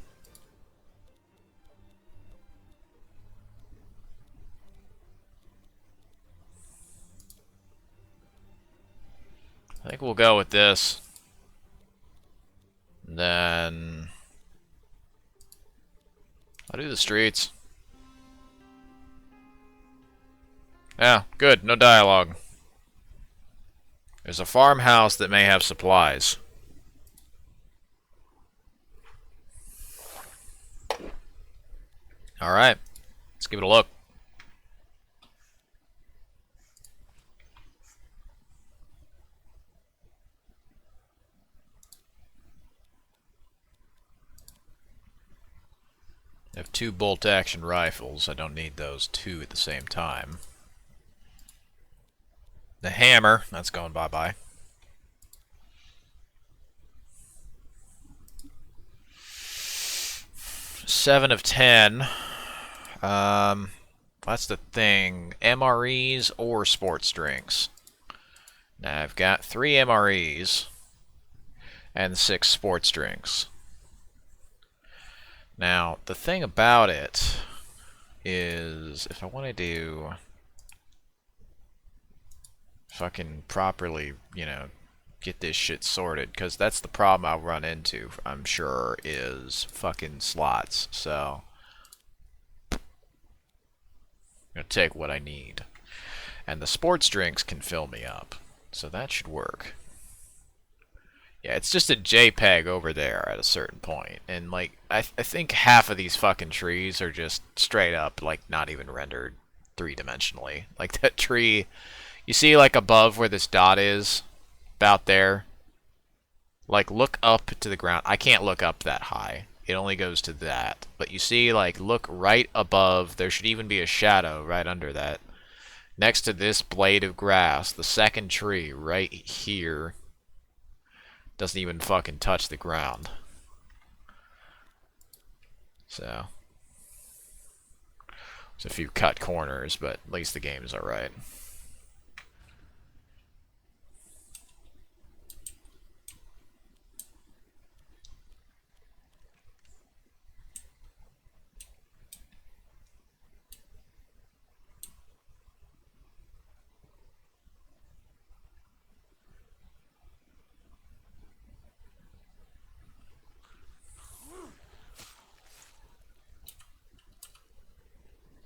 I think we'll go with this. And then I'll do the streets. Yeah, good. No dialogue. There's a farmhouse that may have supplies. Alright, let's give it a look. I have 2 bolt-action rifles. I don't need those 2 at the same time. The hammer, that's going bye-bye. Seven of 10. That's the thing. MREs or sports drinks. Now I've got 3 MREs and 6 sports drinks. Now, the thing about it is, if I want to do fucking properly, you know, get this shit sorted, because that's the problem I'll run into, I'm sure, is fucking slots. So, I'm gonna take what I need. And the sports drinks can fill me up, so that should work. Yeah, it's just a JPEG over there at a certain point. And, like, I think half of these fucking trees are just straight up, like, not even rendered 3-dimensionally. Like, that tree, you see, like, above where this dot is, about there? Like, look up to the ground. I can't look up that high. It only goes to that. But you see, like, look right above. There should even be a shadow right under that. Next to this blade of grass, the second tree right here doesn't even fucking touch the ground. So, there's a few cut corners, but at least the game's alright.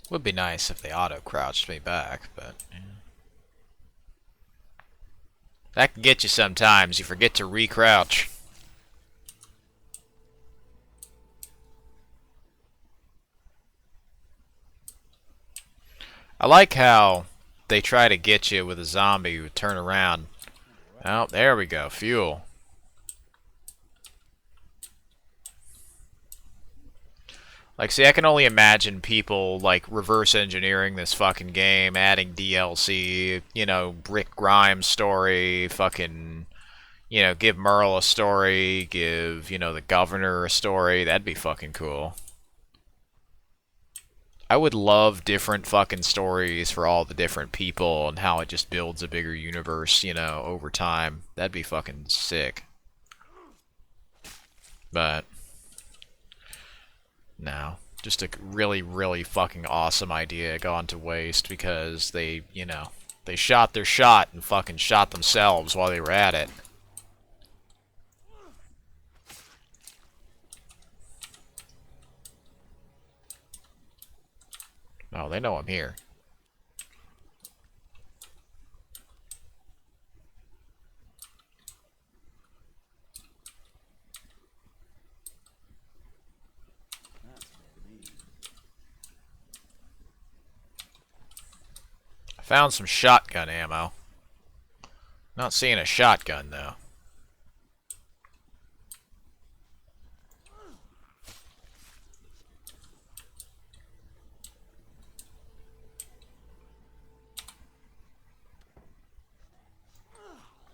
Would be nice if they auto-crouched me back, but yeah. That can get you sometimes. You forget to re-crouch. I like how they try to get you with a zombie who turn around. Oh, there we go. Fuel. Like, see, I can only imagine people, like, reverse engineering this fucking game, adding DLC, you know, Rick Grimes story, fucking, you know, give Merle a story, give, you know, the governor a story. That'd be fucking cool. I would love different fucking stories for all the different people and how it just builds a bigger universe, you know, over time. That'd be fucking sick. But no. Just a really, really fucking awesome idea gone to waste because they, you know, they shot their shot and fucking shot themselves while they were at it. Oh, they know I'm here. I found some shotgun ammo. Not seeing a shotgun, though.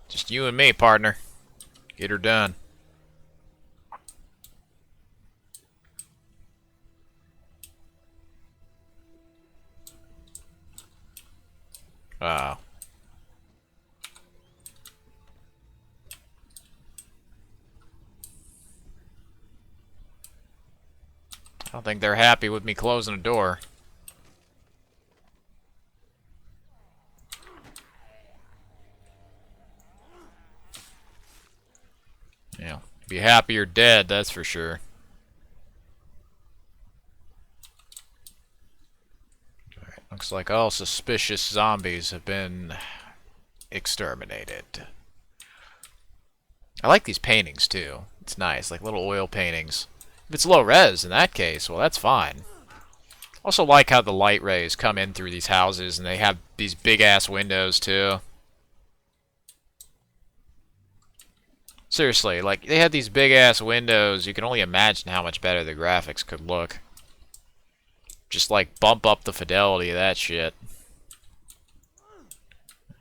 Just you and me, partner. Get her done. Oh. I don't think they're happy with me closing the door. Yeah. Be happy you're dead, that's for sure. Alright, looks like all suspicious zombies have been exterminated. I like these paintings too. It's nice, like little oil paintings. If it's low res in that case, well, that's fine. Also like how the light rays come in through these houses and they have these big ass windows too. Seriously, like they had these big ass windows, you can only imagine how much better the graphics could look. Just like bump up the fidelity of that shit.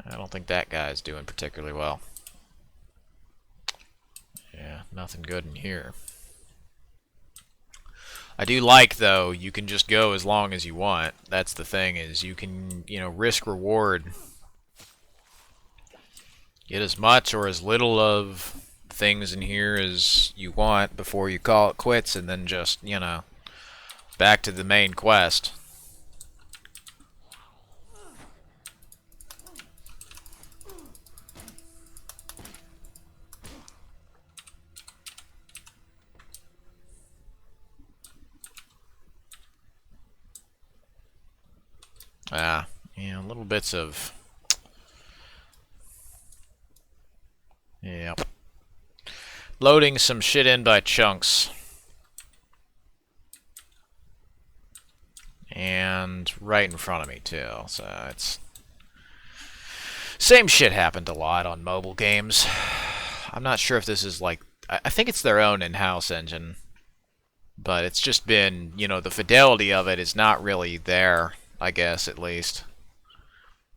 I don't think that guy's doing particularly well. Yeah, nothing good in here. I do like, though, you can just go as long as you want. That's the thing, is you can, you know, risk reward. Get as much or as little of things in here as you want before you call it quits, and then just, you know, back to the main quest. Yeah, little bits of... Yep. Loading some shit in by chunks. And right in front of me, too. So it's... Same shit happened a lot on mobile games. I'm not sure if this is like... I think it's their own in-house engine. But it's just been, you know, the fidelity of it is not really there, I guess, at least.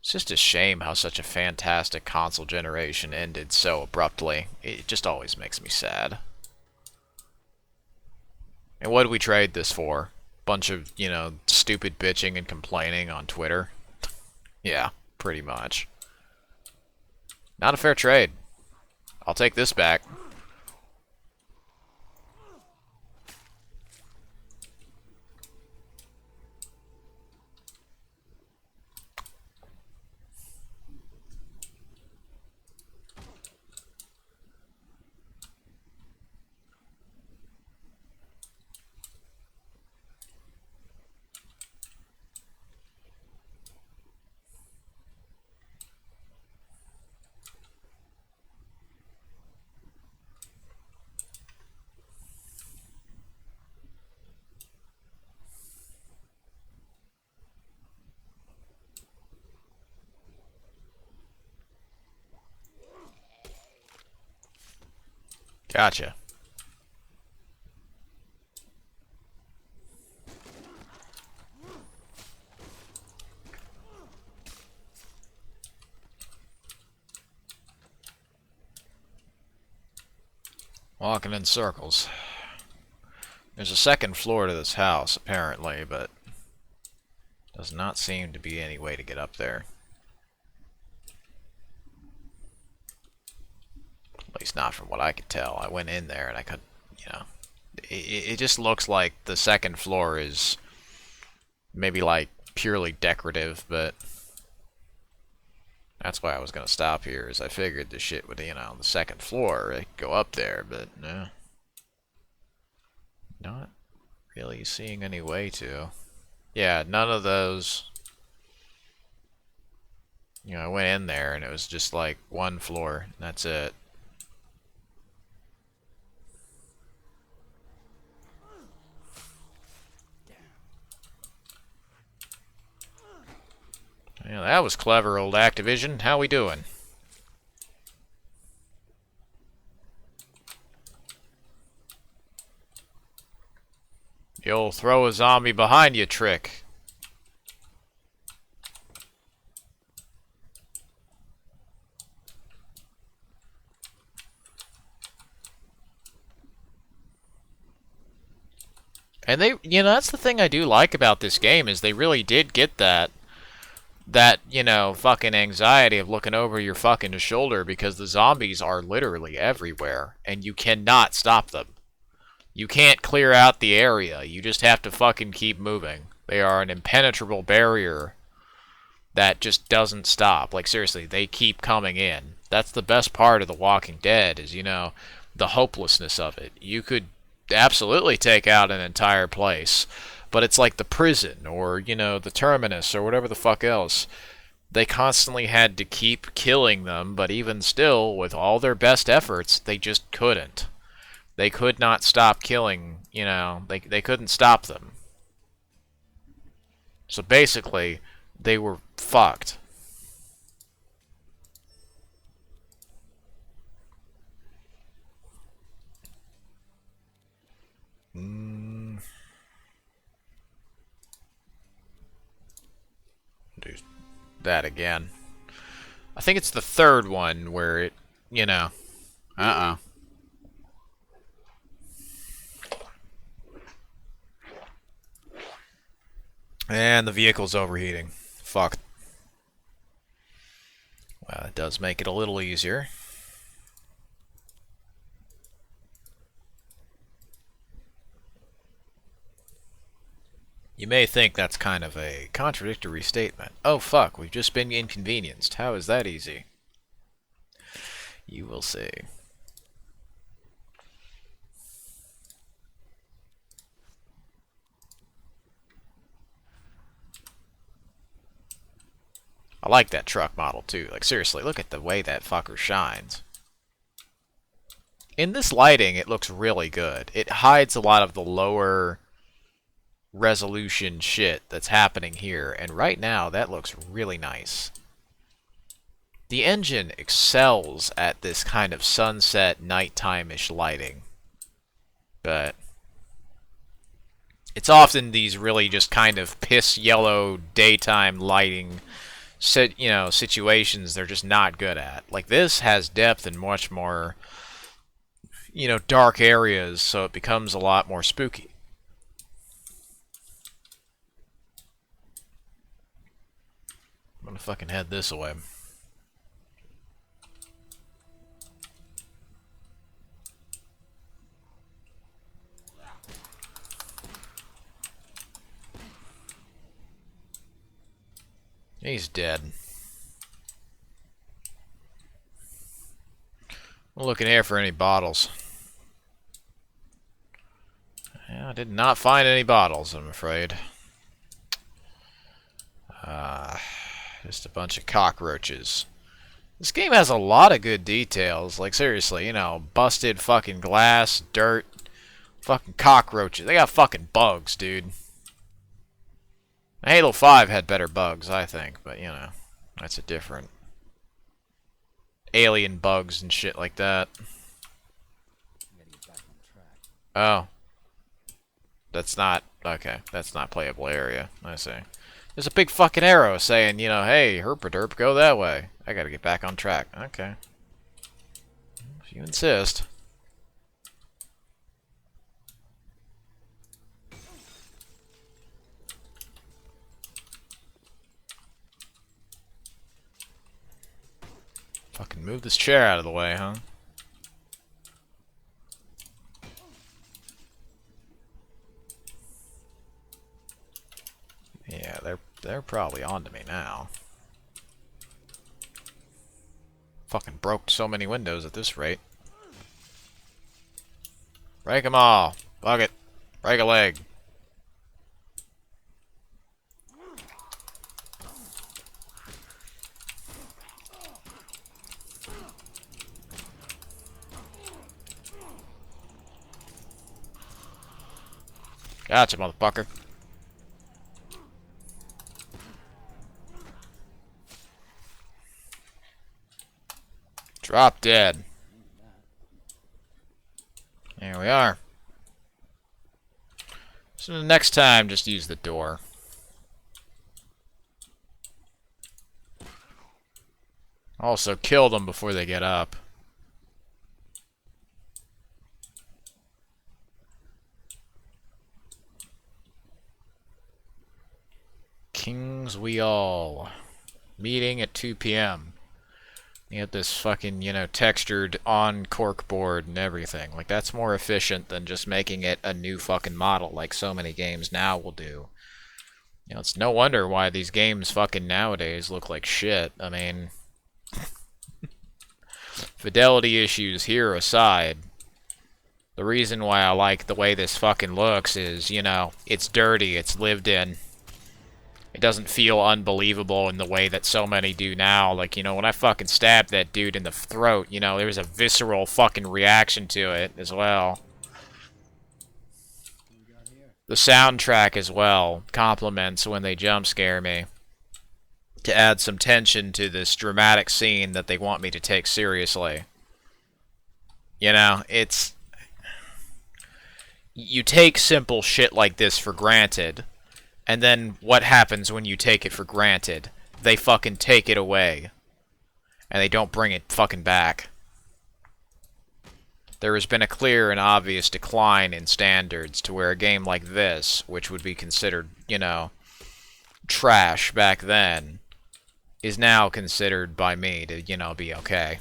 It's just a shame how such a fantastic console generation ended so abruptly. It just always makes me sad. And what did we trade this for? Bunch of, you know, stupid bitching and complaining on Twitter? Yeah, pretty much. Not a fair trade. I'll take this back. Gotcha. Walking in circles. There's a second floor to this house, apparently, but does not seem to be any way to get up there. At least not from what I could tell. I went in there and I couldn't, you know. It just looks like the second floor is maybe like purely decorative, but that's why I was going to stop here, is I figured the shit would, you know, the second floor, I could go up there, but no. Not really seeing any way to. Yeah, none of those. You know, I went in there and it was just like one floor, and that's it. Yeah, that was clever, old Activision. How we doing? The old throw a zombie behind you trick. And they, you know, that's the thing I do like about this game, is they really did get that, you know, fucking anxiety of looking over your fucking shoulder, because the zombies are literally everywhere, and you cannot stop them. You can't clear out the area. You just have to fucking keep moving. They are an impenetrable barrier that just doesn't stop. Like, seriously, they keep coming in. That's the best part of The Walking Dead, is, you know, the hopelessness of it. You could absolutely take out an entire place, but it's like the prison, or, you know, the terminus, or whatever the fuck else. they constantly had to keep killing them, but even still, with all their best efforts, they just couldn't. They could not stop killing, you know, they couldn't stop them. So basically, they were fucked. Do that again. I think it's the third one where it, you know. And the vehicle's overheating. Fuck. Well, it does make it a little easier. You may think that's kind of a contradictory statement. Oh fuck, we've just been inconvenienced. How is that easy? You will see. I like that truck model too. Like seriously, look at the way that fucker shines. In this lighting, it looks really good. It hides a lot of the lower resolution shit that's happening here, and right now that looks really nice. The engine excels at this kind of sunset, nighttime-ish lighting, but it's often these really just kind of piss yellow daytime lighting situations they're just not good at. Like this has depth and much more, dark areas, so it becomes a lot more spooky. I'm gonna fucking head this away. He's dead. I'm looking here for any bottles. Yeah, I did not find any bottles, I'm afraid. Just a bunch of cockroaches. This game has a lot of good details. Like, seriously, busted fucking glass, dirt, fucking cockroaches. They got fucking bugs, dude. Halo 5 had better bugs, I think, but, that's a different... alien bugs and shit like that. Oh. That's not... okay, that's not playable area. I see. There's a big fucking arrow saying, hey, herpaderp, go that way. I gotta get back on track. Okay. If you insist. Fucking move this chair out of the way, huh? Yeah, they're probably onto me now. Fucking broke so many windows at this rate. Break them all. Fuck it. Break a leg. Gotcha, motherfucker. Drop dead. Here we are. So the next time, just use the door. Also, kill them before they get up. Kings we all. Meeting at 2 p.m. You get this fucking, textured on corkboard and everything. Like, that's more efficient than just making it a new fucking model like so many games now will do. It's no wonder why these games fucking nowadays look like shit. I mean... fidelity issues here aside, the reason why I like the way this fucking looks is, it's dirty, it's lived in. It doesn't feel unbelievable in the way that so many do now. Like, you know, when I fucking stabbed that dude in the throat, you know, there was a visceral fucking reaction to it as well. The soundtrack as well complements when they jump scare me to add some tension to this dramatic scene that they want me to take seriously. You know, it's... You take simple shit like this for granted, and then what happens when you take it for granted? They fucking take it away. And they don't bring it fucking back. There has been a clear and obvious decline in standards to where a game like this, which would be considered, you know, trash back then, is now considered by me to, you know, be okay.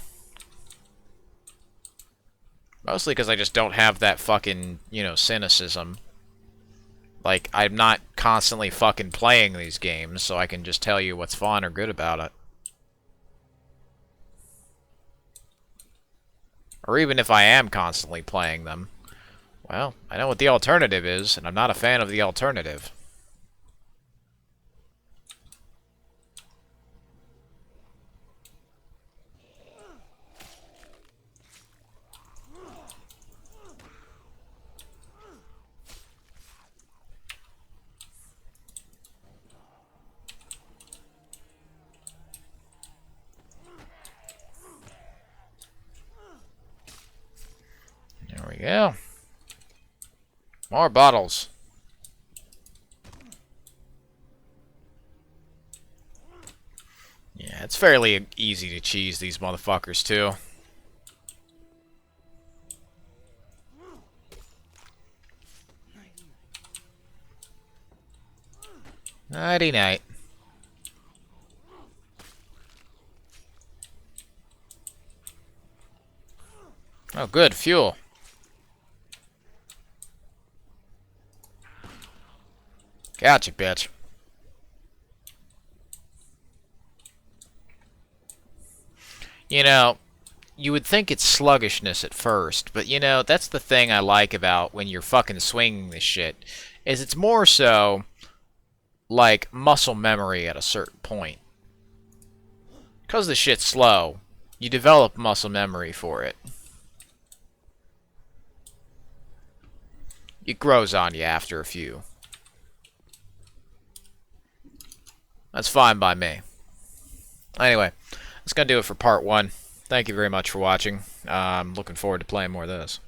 Mostly because I just don't have that fucking, you know, cynicism. Like, I'm not constantly fucking playing these games, so I can just tell you what's fun or good about it. Or even if I am constantly playing them, well, I know what the alternative is, and I'm not a fan of the alternative. There we go. More bottles. Yeah, it's fairly easy to cheese these motherfuckers, too. Nighty night. Oh, good. Fuel. Gotcha, bitch. You know, you would think it's sluggishness at first, but you know, that's the thing I like about when you're fucking swinging this shit, is it's more so like muscle memory at a certain point. Because the shit's slow, you develop muscle memory for it. It grows on you after a few. That's fine by me. Anyway, that's going to do it for part 1. Thank you very much for watching. I'm looking forward to playing more of this.